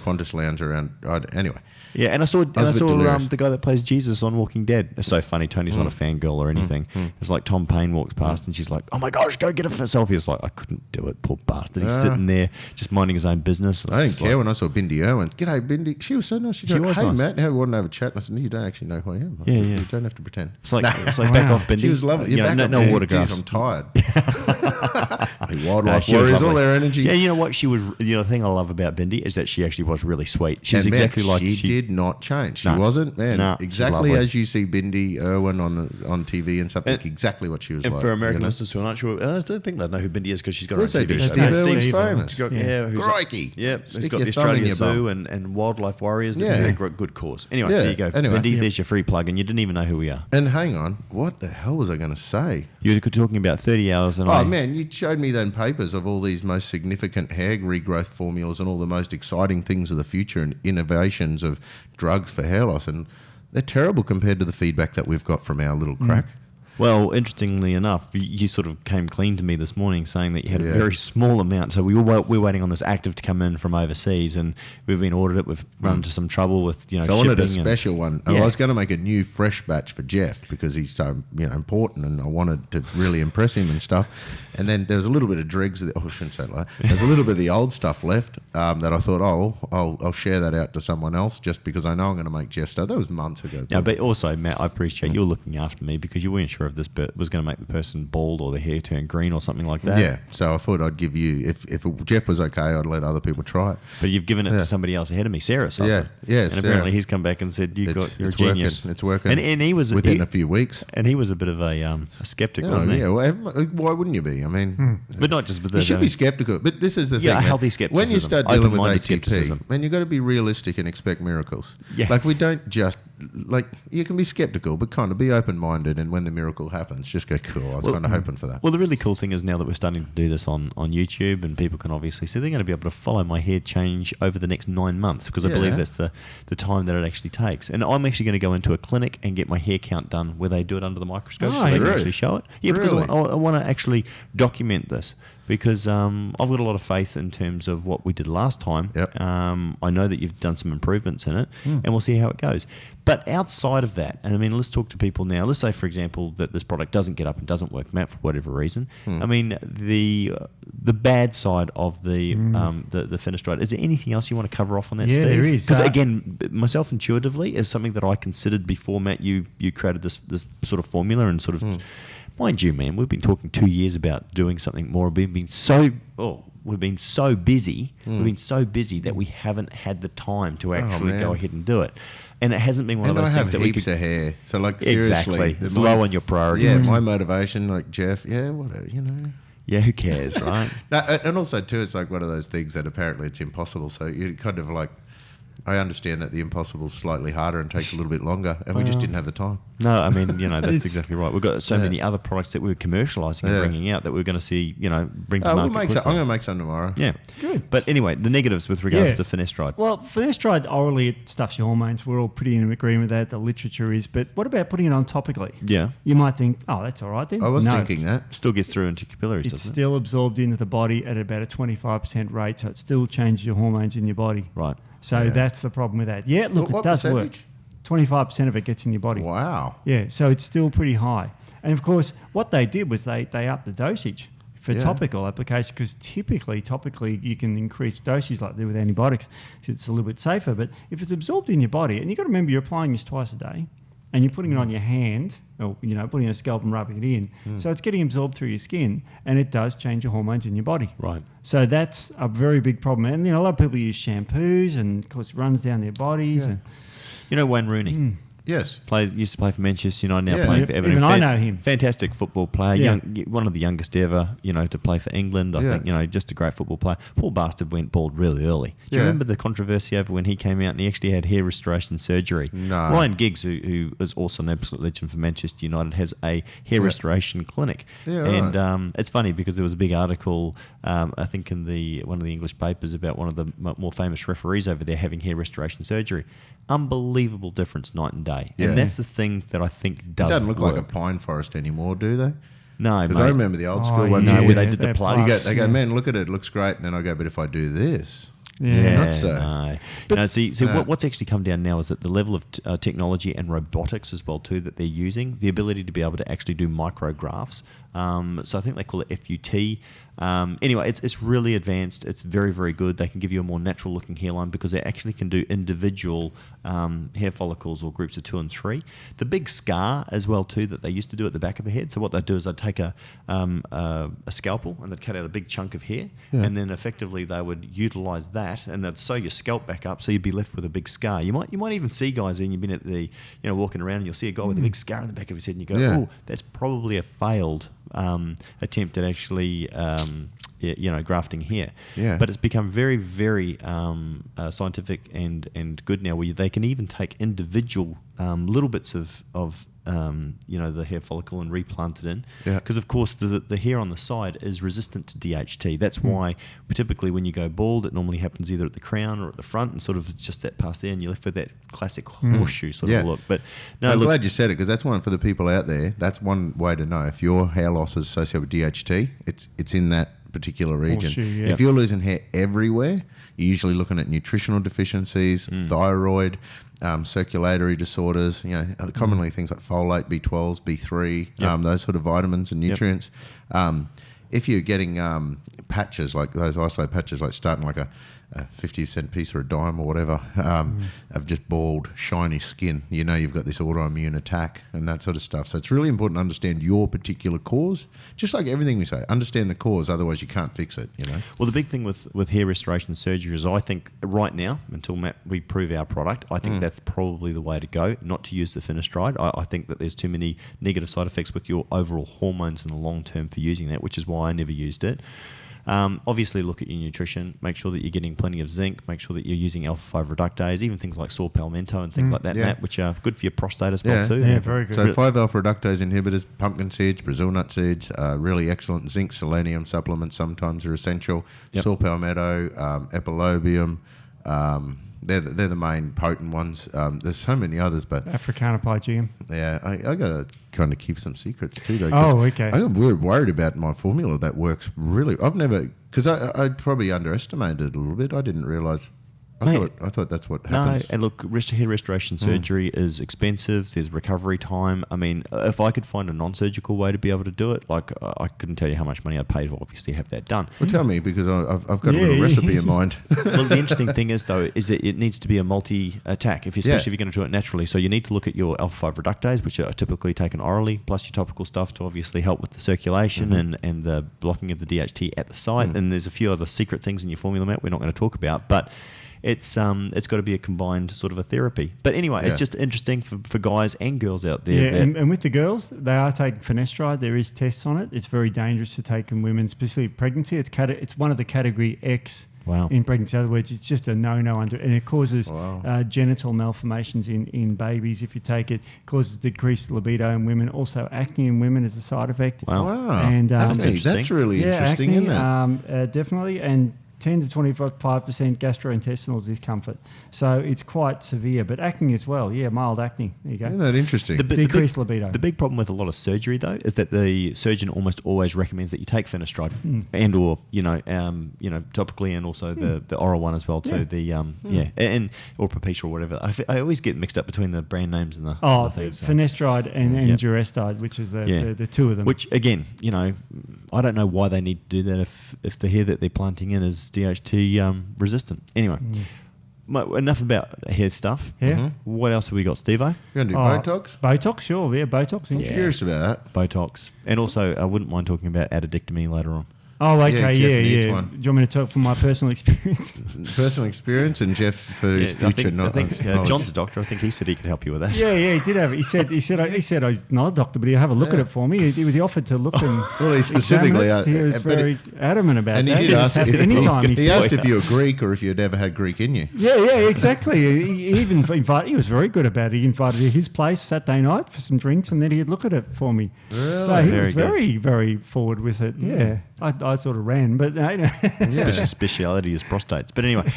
Qantas lounge around. Anyway. Yeah, and I saw delirious. the guy that plays Jesus on Walking Dead. It's so funny. Tony's not a fangirl or anything. It's like Tom Payne walks past and she's like, "Oh my gosh, go get a selfie." It's like, I couldn't do it, poor bastard. He's sitting there just minding his own business. I didn't care when I saw Bindi Irwin. G'day, Bindi. She was so nice. She was "Hey, nice. Matt, how we want to have a chat?" And I said, "You don't actually know who I am. You don't have to pretend." It's like back off, Bindi. She was lovely. No autographs. I'm tired. Wildlife warriors, all their energy. Yeah, you know what? She was. The thing I love about Bindi is that she actually was really sweet. She's exactly like she did not change. She wasn't, man. No, exactly as you see Bindi Irwin on TV and stuff. Exactly what she was like. And for American listeners who are not sure, I don't think they know who Bindi is because she's got her own they do. TV show. Steve Irwin's famous. Crikey. Yeah, he's got the Australian Zoo and Wildlife Warriors. They're a good cause. Anyway, there you go. Bindi, there's your free plug, and you didn't even know who we are. And hang on, what the hell was I going to say? You were talking about 30 hours. And man, you showed me then papers of all these most significant hair regrowth formulas and all the most exciting things of the future and innovations of drugs for hair loss, and they're terrible compared to the feedback that we've got from our little crack. Well, interestingly enough, you sort of came clean to me this morning saying that you had a very small amount. So we're waiting on this active to come in from overseas, and we've been ordered it. We've run into some trouble with So I wanted a special one. I was going to make a new fresh batch for Jeff because he's so important, and I wanted to really impress him and stuff. And then there was a little bit of dregs. I shouldn't say that. There's a little bit of the old stuff left that I thought, I'll share that out to someone else just because I know I'm going to make Jeff stuff. That was months ago. Yeah, but also, Matt, I appreciate you looking after me because you weren't sure if this was going to make the person bald or the hair turn green or something like that. Yeah, so I thought I'd give you, if Jeff was okay, I'd let other people try it. But you've given it to somebody else ahead of me, Sarah's husband. Yeah, and apparently he's come back and said, you're a genius. It's working. And he was within a few weeks. And he was a bit of a skeptic, wasn't he? Yeah, well, why wouldn't you be? I mean, but not just with this. You should be skeptical. But this is the thing. Yeah, healthy skepticism. When you start dealing with ATP, man, you've got to be realistic and expect miracles. Yeah. Like we don't just you can be skeptical, but kind of be open-minded. And when the miracle happens, just go, cool. I was kind of hoping for that. Well, the really cool thing is now that we're starting to do this on YouTube, and people can obviously see, they're going to be able to follow my hair change over the next 9 months because I believe that's the time that it actually takes. And I'm actually going to go into a clinic and get my hair count done where they do it under the microscope so they can actually show it. Yeah, because I want to actually document this. Because I've got a lot of faith in terms of what we did last time. Yep. I know that you've done some improvements in it, and we'll see how it goes. But outside of that, and I mean, let's talk to people now. Let's say, for example, that this product doesn't get up and doesn't work, Matt, for whatever reason. I mean, the bad side of the finasteride. Is there anything else you want to cover off on that, Steve? Yeah, there is. Because again, myself intuitively is something that I considered before, Matt. You created this sort of formula and sort of. Mind you, man, we've been talking 2 years about doing something more. We've been so busy. We've been so busy that we haven't had the time to actually go ahead and do it. And it hasn't been one of those things that we could. Of hair, so like exactly, seriously, it's low on your priority. Yeah, my motivation, like Jeff. Yeah, whatever, Yeah, who cares, right? No, and also too, it's like one of those things that apparently it's impossible. So you kind of like. I understand that the impossible is slightly harder and takes a little bit longer, and we just didn't have the time. No, I mean, that's exactly right. We've got so many other products that we're commercialising and bringing out that we're going to see, bring to market. I'm going to make some tomorrow. Yeah. Good. But anyway, the negatives with regards to finasteride. Well, finasteride orally, it stuffs your hormones. We're all pretty in agreement with that. The literature is. But what about putting it on topically? Yeah. You might think, oh, that's all right then. I was thinking that. Still gets through into capillaries, doesn't it? It's still absorbed into the body at about a 25% rate, so it still changes your hormones in your body. Right. So that's the problem with that. Yeah, look, it does work. 25% of it gets in your body. Wow. Yeah, so it's still pretty high. And of course, what they did was they upped the dosage for topical application because typically, topically, you can increase dosage like they do with antibiotics because it's a little bit safer. But if it's absorbed in your body, and you've got to remember you're applying this twice a day, and you're putting it on your hand, or putting it on a scalp and rubbing it in. So it's getting absorbed through your skin, and it does change your hormones in your body. Right. So that's a very big problem. And a lot of people use shampoos, and of course it runs down their bodies. Yeah. And Wayne Rooney. Yes. Used to play for Manchester United, now Yeah. playing Yep, for Everton. even I know him. Fantastic football player. Yeah. One of the youngest ever, to play for England. I Yeah. think, just a great football player. Poor bastard went bald really early. Do you Yeah. remember the controversy over when he came out and he actually had hair restoration surgery? No. Ryan Giggs, who is also an absolute legend for Manchester United, has a hair restoration clinic. Yeah, right. And it's funny because there was a big article, I think in one of the English papers, about one of the more famous referees over there having hair restoration surgery. Unbelievable difference night and day. Yeah. And that's the thing that I think does Doesn't look work. like a pine forest anymore, do they? No, Because mate. I remember the old school Oh, ones. No, yeah, where they did the they're plug. plus, They go, yeah. man, look at it. It looks great. And then I go, but if I do this, Yeah, not so. no. What's actually come down now is that the level of technology and robotics as well too that they're using, the ability to be able to actually do micrographs. So I think they call it FUT. Anyway, it's really advanced. It's very, very good. They can give you a more natural looking hairline because they actually can do individual hair follicles or groups of 2 and 3. The big scar as well too that they used to do at the back of the head. So what they'd do is they'd take a scalpel and they'd cut out a big chunk of hair, and then effectively they would utilize that and they'd sew your scalp back up so you'd be left with a big scar. You might even see guys, and you've been at the walking around and you'll see a guy with a big scar in the back of his head and you go, Yeah. oh, that's probably a failed attempt at actually grafting hair. Yeah. But it's become very, very scientific and good now, where they can even take individual little bits of the hair follicle and replant it in. Yeah. Because of course the hair on the side is resistant to DHT. That's why typically when you go bald, it normally happens either at the crown or at the front, and sort of just that past there, and you're left with that classic horseshoe sort of look. But no, I'm look, glad you said it, because that's one for the people out there. That's one way to know if your hair loss is associated with DHT. It's in that particular region. Horseshoe, yeah. If you're losing hair everywhere, you're usually looking at nutritional deficiencies, thyroid, circulatory disorders. Commonly things like folate, B12s, B3, those sort of vitamins and nutrients. If you're getting patches, like those isolate patches, like starting like a 50-cent piece or a dime or whatever, of just bald, shiny skin, you've got this autoimmune attack and that sort of stuff. So it's really important to understand your particular cause. Just like everything we say, understand the cause, otherwise you can't fix it, Well, the big thing with hair restoration surgery is, I think right now, until we prove our product, I think that's probably the way to go, not to use the finasteride. I think that there's too many negative side effects with your overall hormones in the long term for using that, which is why I never used it. Obviously, look at your nutrition. Make sure that you're getting plenty of zinc. Make sure that you're using alpha-5 reductase, even things like saw palmetto and things like that, Matt, which are good for your prostate as well too. Yeah, very good. So 5-alpha reductase inhibitors, pumpkin seeds, Brazil nut seeds, really excellent. Zinc, selenium supplements sometimes are essential. Saw palmetto, epilobium, they're the main potent ones. There's so many others, but Africana pygium. yeah, I got to kind of keep some secrets too, though. Oh, okay. I'm worried about my formula that works really. I've never, because I probably underestimated it a little bit. I didn't realise. I thought that's what happens. No, and look, hair restoration surgery is expensive. There's recovery time. I mean, if I could find a non-surgical way to be able to do it, like I couldn't tell you how much money I'd pay to obviously have that done. Well, tell me, because I've got a little recipe in mind. Well, the interesting thing is that it needs to be a multi-attack, especially if you're going to do it naturally. So you need to look at your alpha-5 reductase, which are typically taken orally, plus your topical stuff to obviously help with the circulation and the blocking of the DHT at the site. And there's a few other secret things in your formula, Matt, we're not going to talk about, but it's got to be a combined sort of a therapy. But anyway, it's just interesting for guys and girls out there. Yeah, and with the girls, they are taking finasteride. There is tests on it. It's very dangerous to take in women, especially pregnancy. It's one of the category X in pregnancy. In other words, it's just a no-no, and it causes genital malformations in babies. If you take it, causes decreased libido in women, also acne in women as a side effect. Wow. And That's really interesting, acne, isn't it? definitely, and 10 to 25% gastrointestinal discomfort. So it's quite severe. But acne as well. Yeah, mild acne. There you go. Isn't that interesting? Decreased libido. The big problem with a lot of surgery, though, is that the surgeon almost always recommends that you take finasteride and or topically, and also the oral one as well too. And or Propecia or whatever. I always get mixed up between the brand names and the other things. Finasteride and Durestide, which is the two of them. Which again, I don't know why they need to do that if the hair that they're planting in is DHT resistant. Anyway, enough about hair stuff. Yeah. What else have we got, Steve-O? You going to do Botox? Botox, sure. Yeah, Botox. I'm curious about that. Botox. And also, I wouldn't mind talking about addictomy later on. Oh, okay, Jeff needs yeah. one. Do you want me to talk from my personal experience? Personal experience, and Jeff for his future. I think John's a doctor. I think he said he could help you with that. Yeah, he did have it. He said he's not a doctor, but he'll have a look at it for me. He offered to look and Well, he specifically he was very adamant about and that. he did ask he asked if you were Greek or if you'd ever had Greek in you. Yeah, exactly. He even invited. He was very good about it. He invited me to his place Saturday night for some drinks, and then he'd look at it for me. Really? So he Very was good. very, very forward with it. Yeah, I sort of ran, but Speciality is prostates. But anyway,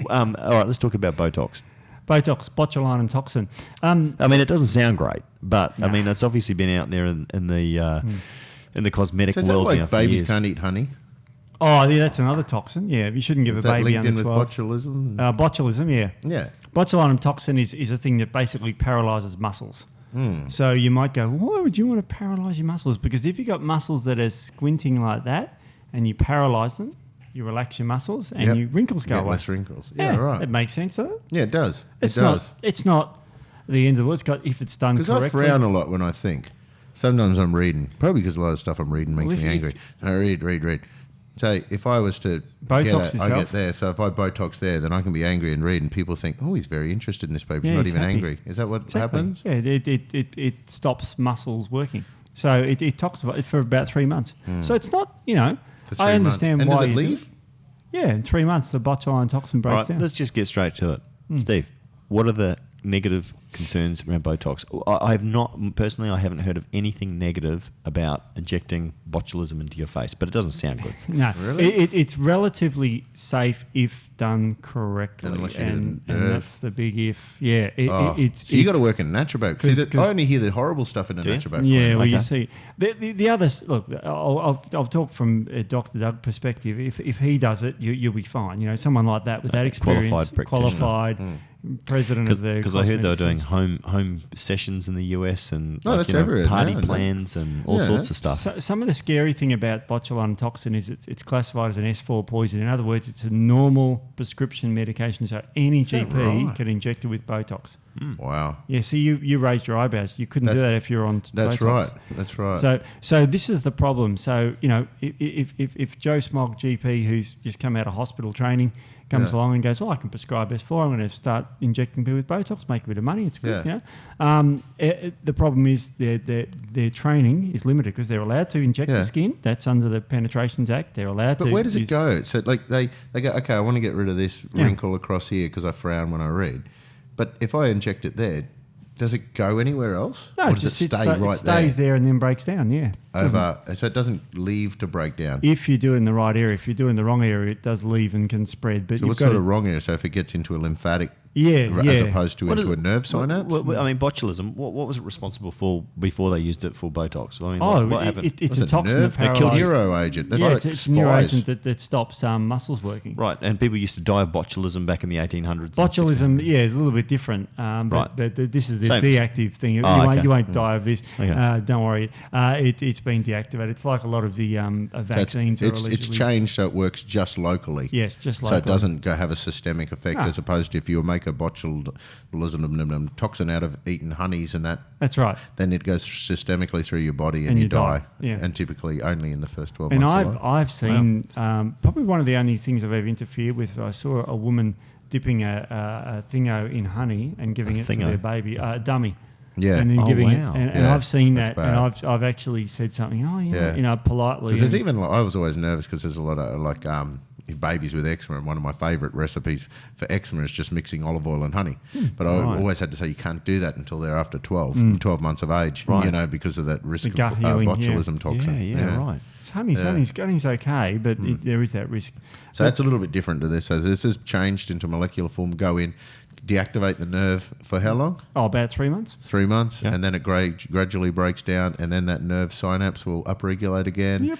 all right, let's talk about Botox. Botox, botulinum toxin. I mean, it doesn't sound great, but I mean, it's obviously been out there in the cosmetic So is that world why now for babies years. can't eat honey? Oh, yeah, that's another toxin. Yeah, you shouldn't give Is a that baby linked under in with 12. botulism? Botulism, yeah. Yeah. Botulinum toxin is a thing that basically paralyzes muscles. So you might go, why would you want to paralyze your muscles? Because if you've got muscles that are squinting like that and you paralyze them, you relax your muscles and your wrinkles go Get away. less wrinkles. Yeah, right. It makes sense, doesn't it? Yeah, it does. It's it does. It's not the end of the world. It's got, if it's done Because correctly. I frown a lot when I think. Sometimes I'm reading, probably because a lot of stuff I'm reading makes me angry. I read. So if I was to Botox I yourself? get there. So if I Botox there, then I can be angry and read, and people think, oh, he's very interested in this baby. He's Yeah, not he's even happy. angry. Is that what Exactly. happens? Yeah, it stops muscles working. So it toxifies for about 3 months. So it's not, For 3 I understand months. why And does it you do leave? Yeah, in 3 months the botulinum toxin All breaks right, down. let's just get straight to it. Steve, what are the negative concerns around Botox? I have not, personally, I haven't heard of anything negative about injecting botulism into your face, but it doesn't sound good. No, Really? it's relatively safe if done correctly, Unless you and get a nerve. that's the big if. Yeah, it's so you got to work in naturopath. See, 'cause- I only hear the horrible stuff in the Do you? naturopath. Yeah, clinic. well, you Okay. see, the others. Look, I'll talk from Dr. Doug perspective. If he does it, you'll be fine. Someone like that with that experience, Qualified practitioner. qualified president of the. Because I heard they were doing Cosmetic home sessions in the US and Oh, that's everywhere party now, isn't it? plans and all Yeah. sorts of stuff. So, some of the scary thing about botulinum toxin is it's classified as an S4 poison. In other words, it's a normal prescription medication, so any GP right? can inject it with Botox. Wow. Yeah, so you raised your eyebrows. You couldn't do That's- that if you're on That's Botox. right. That's right. So this is the problem. So if Joe Smog GP, who's just come out of hospital training, comes Yeah. along and goes, I can prescribe S4. I'm going to start injecting people with Botox, make a bit of money. It's good. Yeah. The problem is their training is limited because they're allowed to inject Yeah. the skin. That's under the Penetrations Act. They're allowed to. But where does it use- go? So like they go, okay, I want to get rid of this wrinkle across here because I frown when I read. But if I inject it there, does it go anywhere else? No, or it does just it sits stay there, right it stays there and then breaks down. Yeah. So it doesn't leave to break down. If you do it in the right area, if you do it in the wrong area, it does leave and can spread. But So you've what's got sort to, of wrong here? So if it gets into a lymphatic, Yeah, as yeah. opposed to What into is- a nerve synapse. I mean, botulism. What was it responsible for before they used it for Botox? I mean, Oh, what happened? it's What's a it, toxin nerve? that It killed paralyzes. neuro agent. That's Yeah, like it's a neuro spies. agent that stops muscles working. Right, and people used to die of botulism back in the 1800s. and Botulism, 1600s. yeah, is a little bit different. Right. But this is the Same. deactive thing. You okay. won't die of this. Okay. Don't worry. It's been deactivated. It's like a lot of the vaccines. It's allegedly. changed so it works just locally. Yes, just So like it doesn't go have a systemic effect No. as opposed to if you make a botulism toxin out of eating honeys and that, That's right. then it goes systemically through your body and And you you die. die. Yeah. And typically only in the first 12 And months of life. I've seen probably one of the only things I've ever interfered with. I saw a woman dipping a thingo in honey and giving it to thingo? their baby, a dummy. Yeah. And then Oh, giving wow. it, and Yeah, I've seen that's that, and bad. I've actually said something. Oh, Yeah. politely. Because there's and- even, I was always nervous because there's a lot of babies with eczema, and one of my favourite recipes for eczema is just mixing olive oil and honey. But I Right. always had to say you can't do that until they're after 12 months of age, Right. because of that risk The of gut healing, botulism toxin. Yeah, right. honey's okay, but there is that risk. So that's a little bit different to this. So this is changed into molecular form, go in, deactivate the nerve for how long? Oh, about 3 months. 3 months, Yeah. and then it gradually breaks down, and then that nerve synapse will upregulate again. Yep.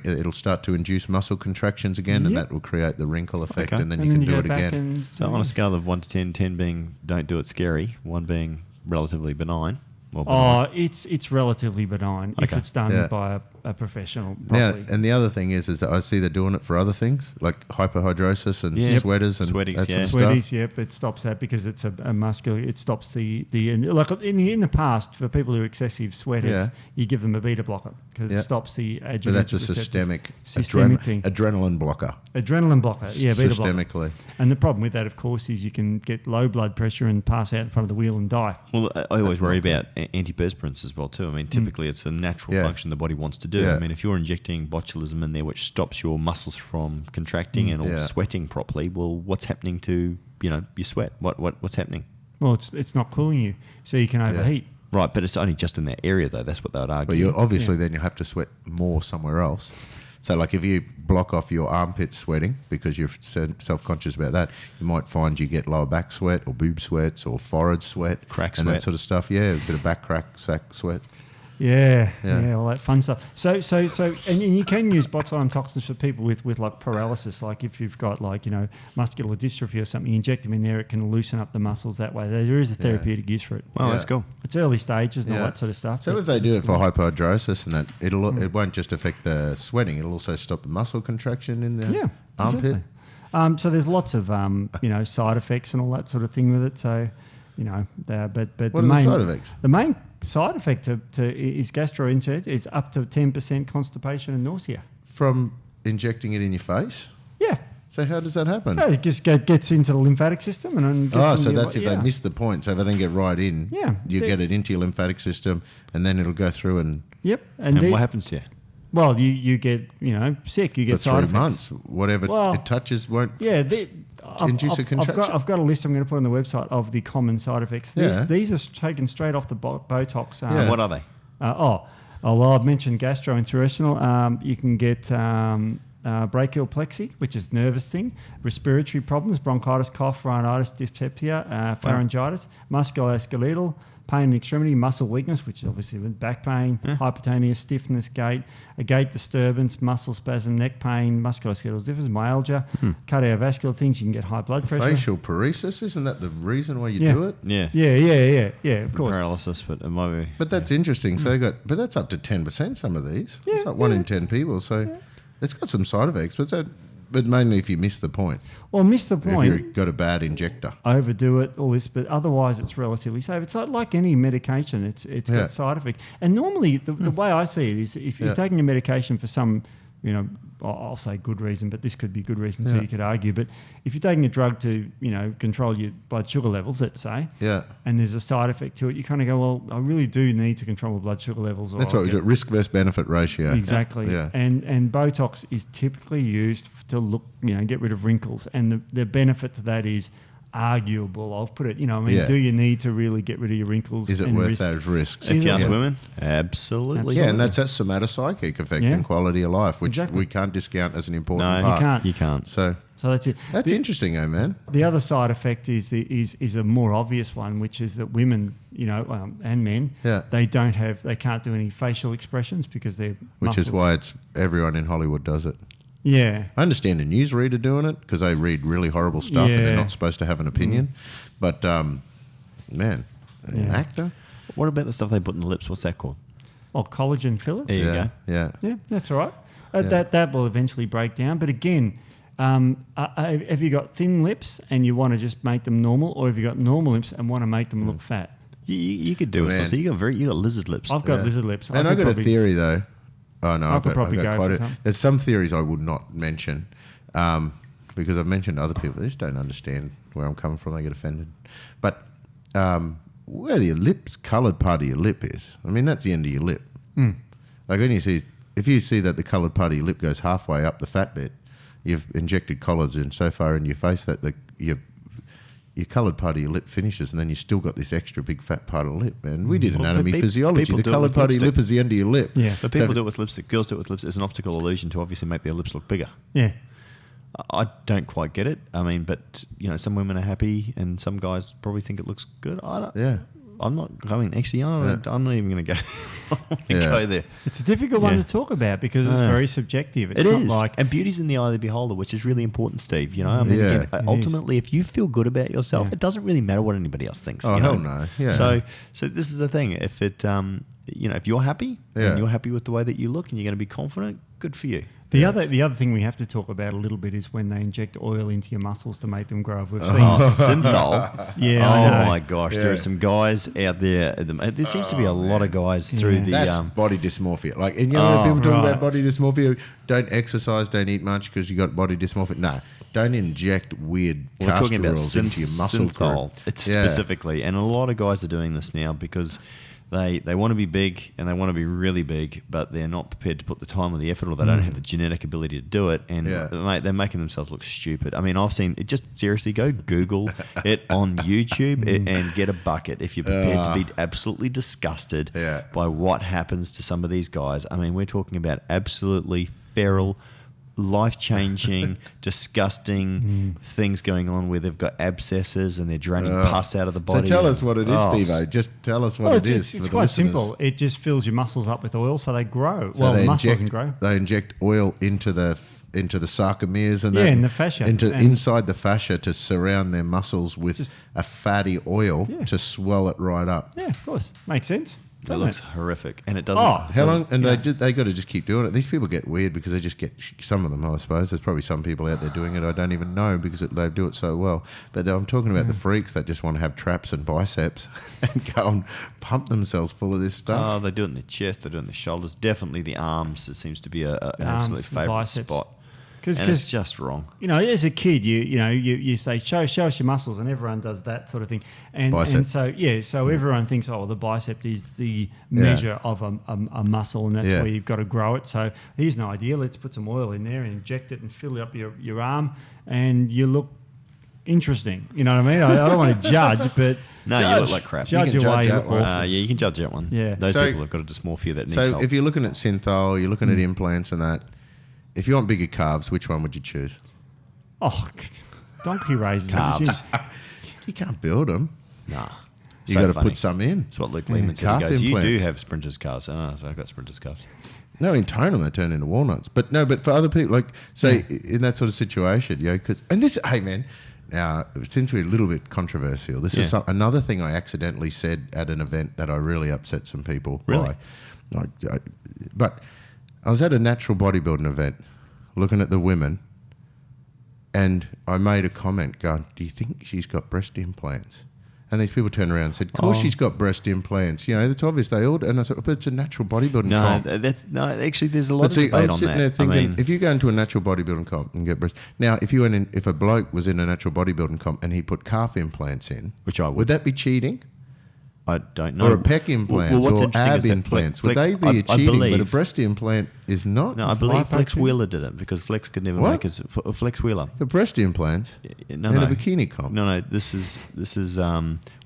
It'll start to induce muscle contractions again, and Yep. that will create the wrinkle effect, Okay. and then And you then can you do go it back again. and So on a scale of 1 to 10, 10 being don't do it scary, 1 being relatively benign. More benign. Oh, it's relatively benign if Okay. it's done Yeah. by a professional Now, properly. and the other thing is that I see they're doing it for other things like hyperhidrosis and sweaters and Sweaties, that sort of Sweaties, stuff. yep, it stops that because it's a muscular. It stops the like in the past for people who are excessive sweaters, you give them a beta blocker because it stops the adrenergic But that's a receptors. systemic thing. adrenaline blocker. Adrenaline blocker, yeah, beta blocker. Systemically. And the problem with that, of course, is you can get low blood pressure and pass out in front of the wheel and die. Well, I always worry about antiperspirants as well too. I mean, typically it's a natural function the body wants to do. Yeah. I mean, if you're injecting botulism in there, which stops your muscles from contracting and or sweating properly, well, what's happening to your sweat? What's happening? Well, it's not cooling you, so you can overheat. Right, but it's only just in that area though. That's what they would argue. But you obviously then you have to sweat more somewhere else. So, like if you block off your armpit sweating because you're self-conscious about that, you might find you get lower back sweat or boob sweats or forehead sweat, Crack and sweat. that sort of stuff. Yeah, a bit of back crack, sack sweat. Yeah, all that fun stuff. So, and you can use botulinum toxins for people with like paralysis. Like if you've got muscular dystrophy or something, you inject them in there, it can loosen up the muscles that way. There is a therapeutic use for it. Well, that's cool. It's early stages and all that sort of stuff. So if they do it for hyperhidrosis and that, it won't just affect the sweating; it'll also stop the muscle contraction in the armpit. Exactly. So there's lots of side effects and all that sort of thing with it. So but What are the side effects? The main side effect is gastroenteritis. It's up to 10% constipation and nausea. From injecting it in your face? Yeah. So how does that happen? It just gets into the lymphatic system and gets so into that's if they miss the point. So if they don't get right in, you get it into your lymphatic system, and then it'll go through and And what happens to you? Well, you get sick. You get for side 3 effects. months, whatever it touches won't. Induce a contraction. I've got a list I'm going to put on the website of the common side effects. These are taken straight off the Botox. What are they? Well, I've mentioned gastrointestinal. You can get brachial plexy, which is nervous thing, respiratory problems, bronchitis, cough, rhinitis, dyspepsia, pharyngitis, musculoskeletal, pain in extremity, muscle weakness, which is obviously with back pain, hypotonia, stiffness, a gait disturbance, muscle spasm, neck pain, musculoskeletal stiffness, myalgia, cardiovascular things. You can get high blood pressure. Facial paresis, isn't that the reason why you do it? Yeah, of course. Paralysis, but it might be. But that's interesting. So but that's up to 10%. Some of these, it's like 1 in 10 people. So it's got some side effects, but mainly if you miss the point. Well, miss the point. If you've got a bad injector. Overdo it, all this, but otherwise it's relatively safe. It's like any medication. It's got side effects. And normally the way I see it is if you're taking a medication for some, I'll say good reason, but this could be good reason too, you could argue. But if you're taking a drug to, control your blood sugar levels, let's say, and there's a side effect to it, you kind of go, well, I really do need to control my blood sugar levels. That's what we do, risk versus benefit ratio. Exactly. Yeah. And Botox is typically used to get rid of wrinkles. And the benefit to that is arguable. I'll put it, do you need to really get rid of your wrinkles? Is it worth those risks? If you ask women, absolutely. Yeah, and that's that somatopsychic effect and quality of life, which we can't discount as an important part. You can't. So that's it. That's interesting, man. The other side effect is a more obvious one, which is that women, and men, they can't do any facial expressions because they're which is why everyone in Hollywood does it. Yeah. I understand a newsreader doing it because they read really horrible stuff and they're not supposed to have an opinion. But, an actor? What about the stuff they put in the lips? What's that called? Oh, collagen fillers. There you go. Yeah. Yeah, that's all right. That will eventually break down. But again, have you got thin lips and you want to just make them normal, or have you got normal lips and want to make them look fat? You could do it. So you got lizard lips. I've got lizard lips. And I've got a theory though. Oh no, I've got there's some theories I would not mention because I've mentioned to other people. They just don't understand where I'm coming from. They get offended. But where the lips, coloured part of your lip is, I mean, that's the end of your lip. Like when if you see that the coloured part of your lip goes halfway up the fat bit, you've injected collagen so far in your face that your coloured part of your lip finishes, and then you still got this extra big fat part of the lip. And we did anatomy physiology. The coloured part of your lip is the end of your lip. Yeah, but people do it with lipstick. Girls do it with lipstick. It's an optical illusion to obviously make their lips look bigger. Yeah. I don't quite get it. I mean, but some women are happy, and some guys probably think it looks good. I'm not going. Actually, I'm not even going to go there. It's a difficult one to talk about because it's very subjective. It's not is. Like, and beauty's in the eye of the beholder, which is really important, Steve. I mean, again, ultimately, if you feel good about yourself, it doesn't really matter what anybody else thinks. Oh, hell no. Yeah. So this is the thing. If it, if you're happy Yeah. and you're happy with the way that you look and you're going to be confident, good for you. The other thing we have to talk about a little bit is when they inject oil into your muscles to make them grow. We've seen Synthol. Yeah, I know. Oh my gosh, there are some guys out there. There seems to be a lot of guys through the. That's body dysmorphia. Like, and when people talk about body dysmorphia, don't exercise, don't eat much because you got body dysmorphia. No, don't inject weird castor oils into your muscle. Synthol. It's specifically, and a lot of guys are doing this now because they want to be big and they want to be really big, but they're not prepared to put the time or the effort, or they don't have the genetic ability to do it, and mate, they're making themselves look stupid. I mean, I've seen it. Just seriously, go Google it on YouTube and get a bucket if you're prepared to be absolutely disgusted by what happens to some of these guys. I mean, we're talking about absolutely feral, life-changing, disgusting things going on where they've got abscesses and they're draining pus out of the body. So tell us what it is, Steve-O. Just tell us what it is. It's quite simple. It just fills your muscles up with oil so they grow. So the muscle doesn't grow. They inject oil into the sarcomeres and in the fascia. Inside the fascia to surround their muscles with a fatty oil to swell it right up. Yeah, of course. Makes sense. It looks horrific, and it doesn't. How long? And they got to just keep doing it. These people get weird because they just get some of them. I suppose there's probably some people out there doing it. I don't even know because they do it so well. But I'm talking about the freaks that just want to have traps and biceps and go and pump themselves full of this stuff. Oh, they do it in the chest. They do it in the shoulders. Definitely the arms. It seems to be an absolute favourite spot. And it's just wrong. As a kid, you say, show us your muscles, and everyone does that sort of thing. And so everyone thinks, the bicep is the measure of a muscle, and that's where you've got to grow it. So here's an idea. Let's put some oil in there and inject it and fill up your arm, and you look interesting. You know what I mean? I don't want to judge, but... No, you look like crap. Judge your way. You can judge that one. Yeah. Those people have got a dysmorphia that needs help. So if you're looking at synthol, you're looking at implants and that, if you want bigger calves, which one would you choose? Oh, donkey raises. Calves. You can't build them. Nah. You got to put some in. That's what Luke Lehman said. He goes, you do have sprinters calves. So I've got sprinters calves. No, in tone them, they turn into walnuts. But for other people, like, say, in that sort of situation, hey, man, now, since we're a little bit controversial, this is another thing I accidentally said at an event that I really upset some people. Really? But I was at a natural bodybuilding event looking at the women, and I made a comment going, do you think she's got breast implants? And these people turned around and said, of course she's got breast implants. It's obvious they all do. And I said, but it's a natural bodybuilding comp. Actually, there's a lot of debate on that. There thinking, if you go into a natural bodybuilding comp and get breast... Now, if a bloke was in a natural bodybuilding comp and he put calf implants in... Which I would. That be cheating? I don't know. Or a pec implant or ab implants. Would they be cheating? But a breast implant is not. No, I believe Flex Wheeler did it because Flex could never make his... Flex Wheeler. A breast implant? No. A bikini comp? No. This is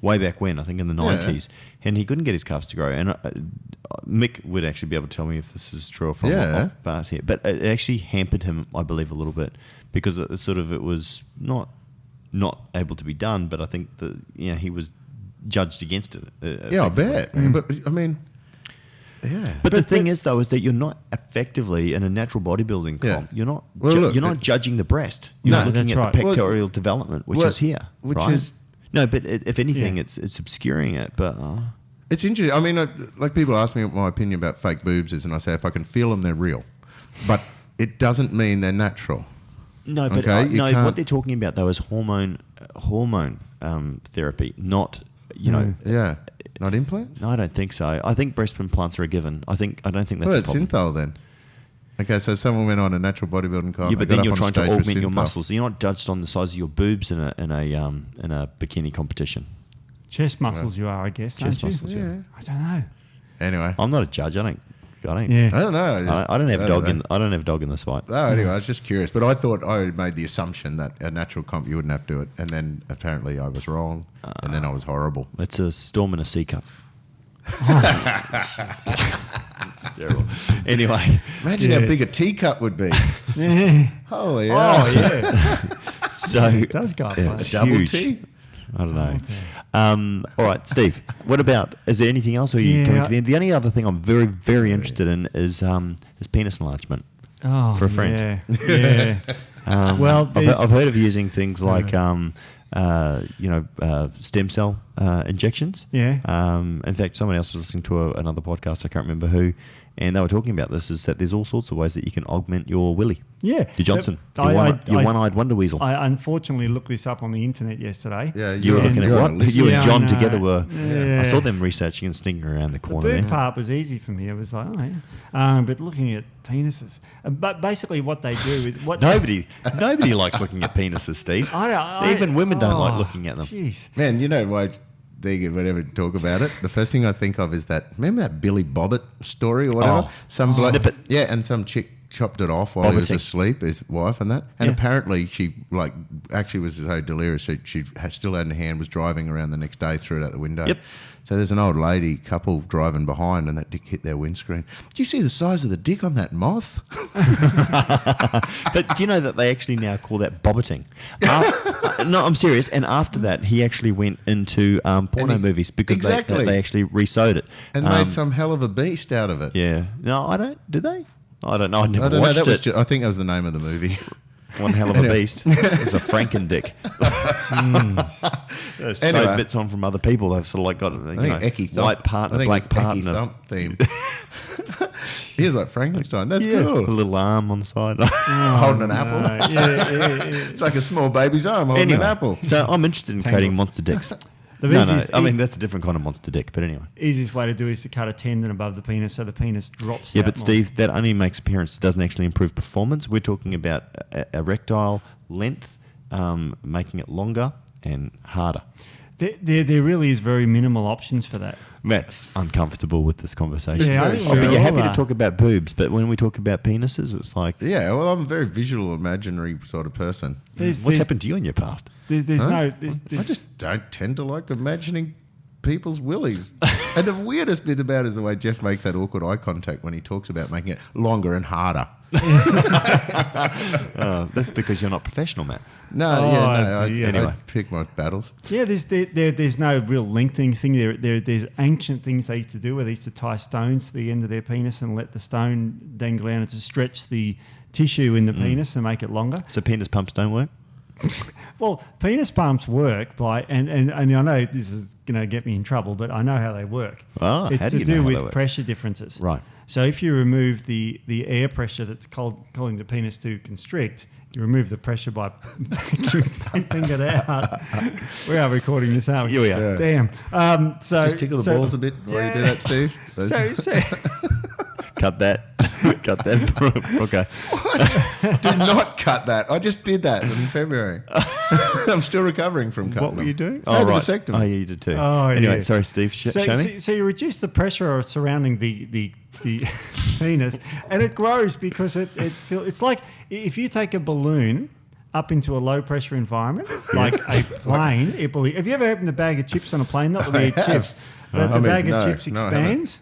way back when, I think in the 90s. And he couldn't get his calves to grow. And Mick would actually be able to tell me if this is true or from off part here. But it actually hampered him, I believe, a little bit because it was not able to be done. But I think that he was judged against it. I bet. But I mean, But the thing is, though, is that you're not effectively in a natural bodybuilding comp. You're not. You're not judging the breast. You're looking at the pectoral development, which is here, No, but if anything, it's obscuring it. But it's interesting. I mean, like people ask me what my opinion about fake boobs is, and I say if I can feel them, they're real. But it doesn't mean they're natural. No, but what they're talking about though is hormone therapy, not. Not implants? No, I don't think so. I think breast implants are a given. I don't think that's a problem. Synthol then. Okay, so someone went on a natural bodybuilding comp. Yeah, but then you're trying to augment your muscles. You're not judged on the size of your boobs in a bikini competition. Chest muscles, you are, I guess. Chest muscles, yeah. I don't know. Anyway, I'm not a judge. I don't. Yeah. I don't know. I don't have a dog I don't have a dog in this fight. No, anyway, I was just curious, but I thought I made the assumption that a natural comp you wouldn't have to do it, and then apparently I was wrong, and then I was horrible. It's a storm in a sea cup. Terrible. Anyway, imagine how big a teacup would be. Holy hell! Oh yeah. So it does go up. A double T. I don't know. All right, Steve. What about? Is there anything else? Or are you coming to the end? The only other thing I'm very, very interested in is penis enlargement for a friend. Yeah. Well, I've heard of using things like stem cell injections. Yeah. In fact, someone else was listening to another podcast, I can't remember who, and they were talking about this, is that there's all sorts of ways that you can augment your willy. Yeah. Your Johnson. But Your one-eyed wonder weasel. I unfortunately looked this up on the internet yesterday. Yeah, You were looking at you're what? on a list. You Yeah, and John I know. together were. Yeah. I saw them researching and sneaking around the The corner boob there. part was easy for me. It was like, oh, yeah. But looking at penises. But basically what they do is... what Nobody likes looking at penises, Steve. Even women don't like looking at them. Jeez. Man, you know why Deegan would ever talk about it? The first thing I think of is remember that Billy Bobbitt story or whatever? Oh, Some bloke, Snippet. Yeah, and some chick chopped it off while he was Bobbiting. asleep, his wife and that. And Yeah. apparently she actually was so delirious she still had in her hand, was driving around the next day, threw it out the window. Yep. So there's an old lady couple driving behind and that dick hit their windscreen. Do you see the size of the dick on that moth? But do you know that they actually now call that bobbiting? No, I'm serious. And after that, he actually went into porno movies because Exactly. they actually re-sewed it. And made some hell of a beast out of it. Yeah. No, I don't. Did they? I don't know. I never I don't know. watched That was it. I think that was the name of the movie. One hell of a beast. It was a Franken-dick. So Anyway. bits on from other people. They've sort of like got I think Ecky Thump. white partner, I think black it's Ecky partner. Thump theme. He was like Frankenstein. That's A cool. little arm on the side. Holding an apple. Yeah. It's like a small baby's arm holding Anyway, an apple. so I'm interested in creating Tangles. monster dicks. The No, easiest, I mean that's a different kind of monster dick. But anyway. easiest way to do is to cut a tendon above the penis so the penis drops Yeah, out but more. Steve, that only makes appearance. It doesn't actually improve performance. We're talking about erectile length, making it longer and harder. There really is very minimal options for that. Matt's uncomfortable with this conversation. Yeah, I very think But we you're all happy to are. talk about boobs. But when we talk about penises, it's like, Yeah, well, I'm a very visual, imaginary sort of person. what's happened to you in your past? There's Huh? no... I There's, just don't tend to like imagining people's willies. And the weirdest bit about it is the way Jeff makes that awkward eye contact when he talks about making it longer and harder. That's because you're not professional, Matt. No, dear. I pick my battles. yeah, there's no real lengthening thing. There's ancient things they used to do where they used to tie stones to the end of their penis and let the stone dangle down and to stretch the tissue in the penis and make it longer. So penis pumps don't work? Well, penis pumps work by, and I know this is going to get me in trouble, but I know how they work. Oh, it's how do to you do know how they with work? pressure differences. Right. So if you remove the air pressure that's causing the penis to constrict, you remove the pressure by vacuuming it out. We are recording this, aren't we? Yeah, we are. Damn. So Just tickle the balls a bit while you do that, Steve. So Cut that. Cut that. Okay. Do not cut that. I just did that in February. I'm still recovering from cutting What were you doing? I had a right. vasectomy. Oh, yeah, you did too. Oh, anyway, yeah. sorry, Steve. Show me. So you reduce the pressure surrounding the penis, and it grows because it's like if you take a balloon up into a low pressure environment, like a plane. Have you ever opened a bag of chips on a plane? Not that we eat I have. chips, but I the mean, bag of no, chips no, I haven't. expands.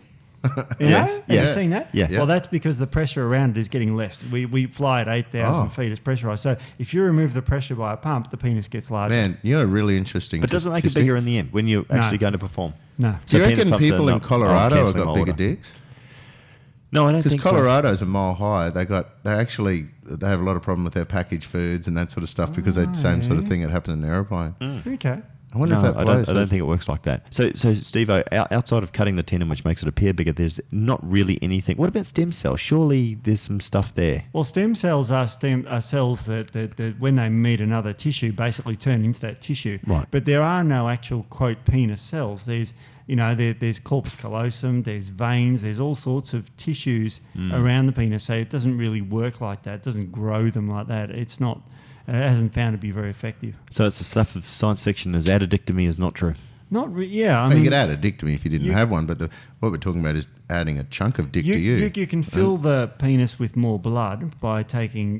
You Yes. know? Yeah. Have you seen that? Yeah. Well, that's because the pressure around it is getting less. We fly at 8,000 Oh. feet as pressurized. So if you remove the pressure by a pump, the penis gets larger. Man, you're a really interesting. But doesn't it make it statistic. bigger in the end when you're actually going to perform? No. Do you So penis reckon pumps are people in not- Colorado have cancelling got my bigger order. dicks? No, I don't Because think so. Colorado's a mile high. They have a lot of problem with their packaged foods and that sort of stuff because they're the same sort of thing that happens in an aeroplane. Okay. I wonder No, if that I blows. don't think it works like that. So Steve, outside of cutting the tendon, which makes it appear bigger, there's not really anything. What about stem cells? Surely there's some stuff there. Well, stem cells are cells that when they meet another tissue, basically turn into that tissue. Right. But there are no actual quote penis cells. There's corpus callosum, there's veins, there's all sorts of tissues around the penis. So it doesn't really work like that. It doesn't grow them like that. It's not. It hasn't found to be very effective. So it's the stuff of science fiction. As addictomy is not true. Yeah. I you mean, could add a dick to me if you didn't have one, but what we're talking about is adding a chunk of dick to you. You can fill the penis with more blood by taking,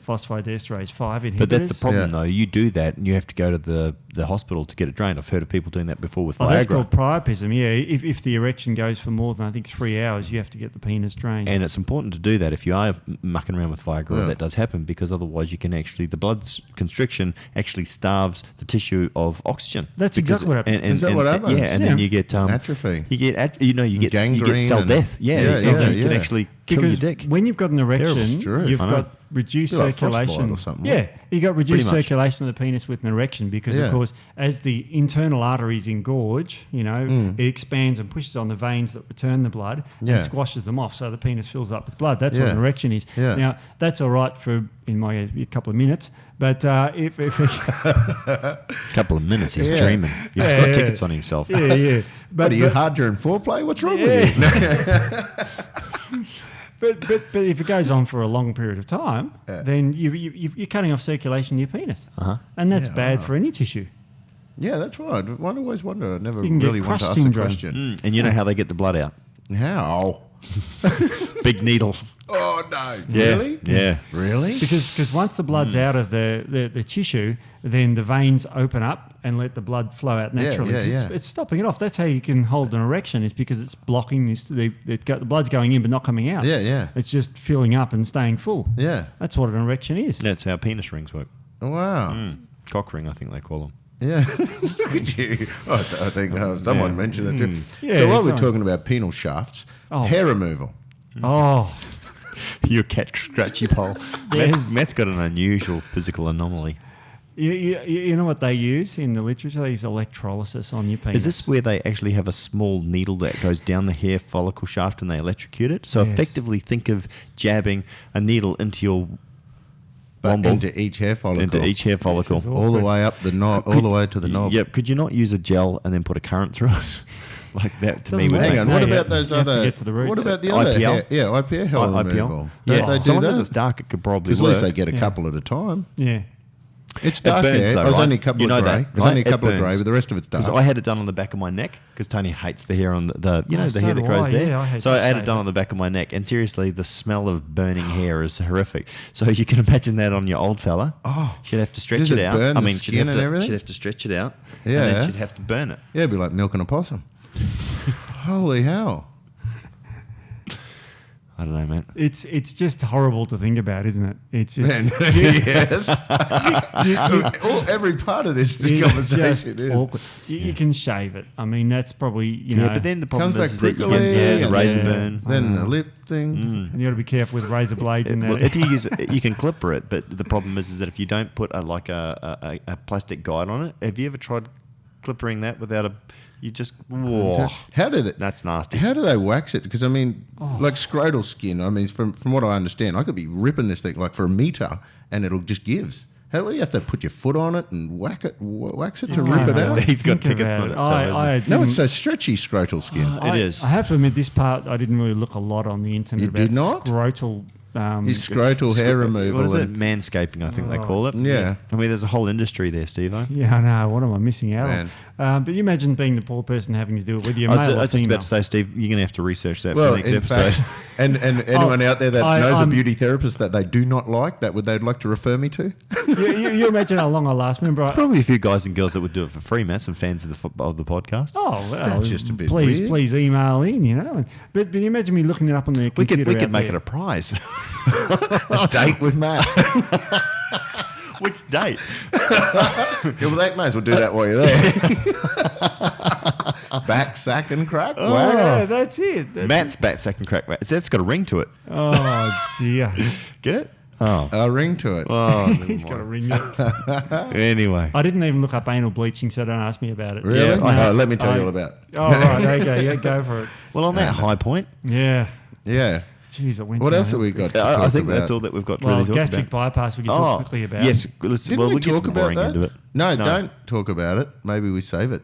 phosphodiesterase 5 inhibitors. But that's the problem, Yeah. though. You do that, and you have to go to the hospital to get it drained. I've heard of people doing that before with Oh, that's Viagra. called priapism. Yeah, if the erection goes for more than I think 3 hours, you have to get the penis drained. And it's important to do that if you are mucking around with Viagra. Yeah. That does happen because otherwise you can actually the blood constriction actually starves the tissue of oxygen. That's Because- exactly what happens. Is that what happens? Yeah, and Yeah. then you get Atrophy. You get you get Gangrene cell and- death. Yeah, Yeah, you yeah, can yeah. actually kill because your dick. when you've got an erection, Terrible. you've I know. got reduced You're like circulation. frostbite or something, Yeah, you got reduced Pretty much. circulation of the penis with an erection because, Yeah. of course, as the internal arteries engorge, it expands and pushes on the veins that return the blood Yeah. and squashes them off, so the penis fills up with blood. That's what Yeah. an erection is. Yeah. Now, that's all right for a couple of minutes, but if Couple of minutes, he's Yeah. dreaming. He's Yeah, got yeah. tickets on himself. yeah. But are you hard during foreplay? What's wrong with you? But if it goes on for a long period of time, then you're cutting off circulation to your penis, and that's Yeah, bad for any tissue. Yeah, that's right. I always wonder. I never You can get really want to crush ask the syndrome. question. And you know how they get the blood out? How? Big needle. Oh, no. Yeah. Really? Yeah. Really? Because once the blood's out of the tissue, then the veins open up and let the blood flow out naturally. yeah. It's stopping it off. That's how you can hold an erection, is because it's blocking this. The blood's going in but not coming out. Yeah. It's just filling up and staying full. Yeah. That's what an erection is. That's how penis rings work. Wow. Cock ring, I think they call them. Yeah. Look at you. I think someone mentioned that too. Yeah, so while we're someone- talking about penile shafts, hair removal. Oh, Your cat scratchy pole. Yes. Matt's got an unusual physical anomaly. you know what they use in the literature? They use electrolysis on your penis. Is this where they actually have a small needle that goes down the hair follicle shaft and they electrocute it? So Yes. effectively think of jabbing a needle into your But womble, into each hair follicle. into each hair follicle. is all the way up the knob, all the way to the knob. Yep. Could you not use a gel and then put a current through it? Like that to me Doesn't would work. make Hang on, No, what you about have- those you have to other? get to the roots. What about the other IPL? hair? Yeah, IPL hair removal. Yeah. Don't they so do long as that? it's dark, it could probably Because at work. least they get a Yeah. couple at a time. Yeah. It's It dark burns hair. though, There's right? only a couple You know of grey. that, There's only a right? couple It of grey, burns. but the rest of it's dark. Because I had it done on the back of my neck because Tony hates the hair on the Oh, the so hair that do grows I, there. yeah, I hate So to I had say it done that. on the back of my neck, and seriously, the smell of burning hair is horrific. So you can imagine that on your old fella. Oh. She'd have to stretch Does it it out. burn I the mean, she'd skin have and everything? she'd have to stretch it out, Yeah. and then she'd have to burn it. Yeah, it'd be like milking a possum. Holy hell. I don't know, man. It's just horrible to think about, isn't it? It's just Man, yes. Every part of this it's conversation just is. awkward. You can shave it. I mean, that's probably Yeah, but then the problem Comes back is that you prickly, get the and razor then- burn. Then the lip thing. and you got to be careful with razor blades and that. Well, if you use it, you can clipper it, but the problem is that if you don't put a plastic guide on it, have you ever tried clippering that without a? You just whoa, How do they? that's nasty. How do they wax it? Because I mean, like scrotal skin. I mean, from what I understand, I could be ripping this thing like for a meter, and it'll just gives. How do you have to put your foot on it and wax it to I rip don't it know. out? He's got Think tickets about on it, it. so, isn't I it? No, didn't- it's so stretchy scrotal skin. It is. I have to admit, this part I didn't really look a lot on the internet You about did not? scrotal. His scrotal hair removal. What is it? and- Manscaping, I think they call it. Yeah. I mean, there's a whole industry there, Steve-O. Yeah, I know. What am I missing out Man. on? But you imagine being the poor person having to do it, whether you're I male was or just female. about to say, Steve, you're going to have to research that Well, for the next in episode. fact, and anyone out there that knows a I'm- beauty therapist that they do not like, they'd like to refer me to. you imagine how long I last. Remember, Probably a few guys and girls that would do it for free, Matt. Some fans of the podcast. oh, well, That's just a bit please, weird. please email in, you know. But you imagine me looking it up on the We computer. could out make there. it a prize. A date with Matt. Which date? Yeah, well, they may as well do that while you're there. Back, sack, and crack. Oh, Wow. yeah, that's it. Matt's bat second crack. That's got a ring to it. Oh dear, Get it? Oh. A ring to it. Oh, he's got a ring. Up. Anyway. I didn't even look up anal bleaching, so don't ask me about it. Really? Yeah, Oh, let me tell you all about it. Oh right, okay, yeah, go for it. Well, on that high point, Yeah, Yeah. jeez, it went. What else have downhill we quick. got to I talk think about? that's all that we've got to Well, really talk gastric about. bypass we can talk quickly about. Yes, Didn't we'll we get to talk the about boring that? end of it. No, don't talk about it. Maybe we save it.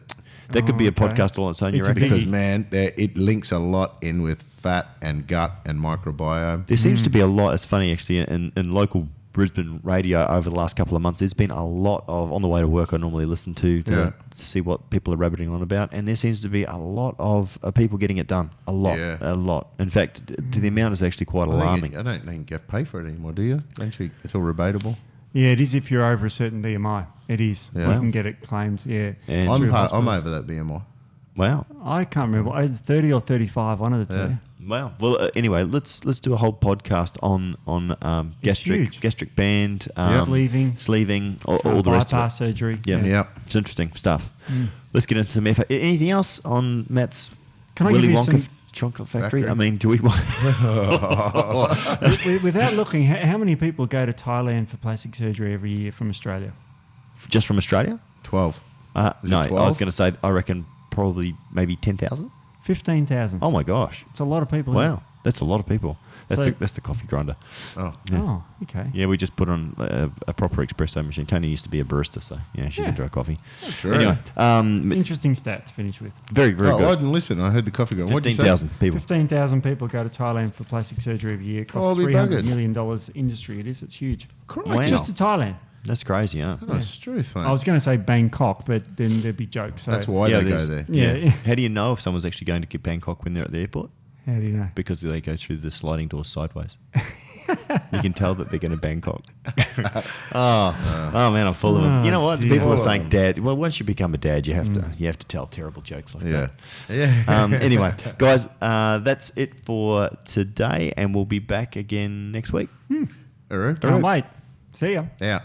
That could be a okay. podcast all on its own, you It's a reckon? big- Because, man, it links a lot in with fat and gut and microbiome. There seems to be a lot. It's funny, actually, in local Brisbane radio over the last couple of months, there's been a lot of, on the way to work, I normally listen to see what people are rabbiting on about, and there seems to be a lot of people getting it done. A lot. Yeah. A lot. In fact, to the amount is actually quite alarming. I don't think you have to pay for it anymore, do you? Don't you? It's all rebatable. Yeah, it is if you're over a certain BMI. It is. Yeah. You can get it claimed. Yeah. And I'm through I'm hospitals. over that BMI. wow. I can't remember. It's 30 or 35. One of the two. Yeah. Wow. Well, anyway, let's do a whole podcast on huge. gastric band, sleeving, all the rest of bypass it. surgery. Yeah. Yep. It's interesting stuff. Let's get into some effort. Anything else on Matt's Can I Willy give you Wonka some chocolate factory. Factory. I mean, do we want? Without looking, how many people go to Thailand for plastic surgery every year from Australia? Just from Australia? 12. No, I 12? was going to say I reckon probably maybe 10,000. 15,000. Oh my gosh! It's a lot of people. Wow, that's a lot of people. So- That's the coffee grinder. Oh. Yeah. Oh, okay. Yeah, we just put on a proper espresso machine. Tony used to be a barista, so yeah, she's Yeah. into her coffee. Sure. Anyway, Interesting stat to finish with. very, very I good. didn't listen. I heard the coffee going. What did you say? 15,000 people. 15,000 people go to Thailand for plastic surgery every year. It Oh, costs I'll be $300 buggered. million industry. It is. It's huge. Wow. Just to Thailand. That's crazy, huh? That's truth, mate. I was going to say Bangkok, but then there'd be jokes. So That's why Yeah, they go there's- there. Yeah. How do you know if someone's actually going to Bangkok when they're at the airport? How do you know? Because they go through the sliding doors sideways. You can tell that they're going to Bangkok. oh man, I'm full of them. You know what? dear. People are Full of saying, them. "Dad." Well, once you become a dad, you have to tell terrible jokes like Yeah. that. Yeah. Anyway, guys, that's it for today, and we'll be back again next week. All right. Can't wait. See ya. Yeah.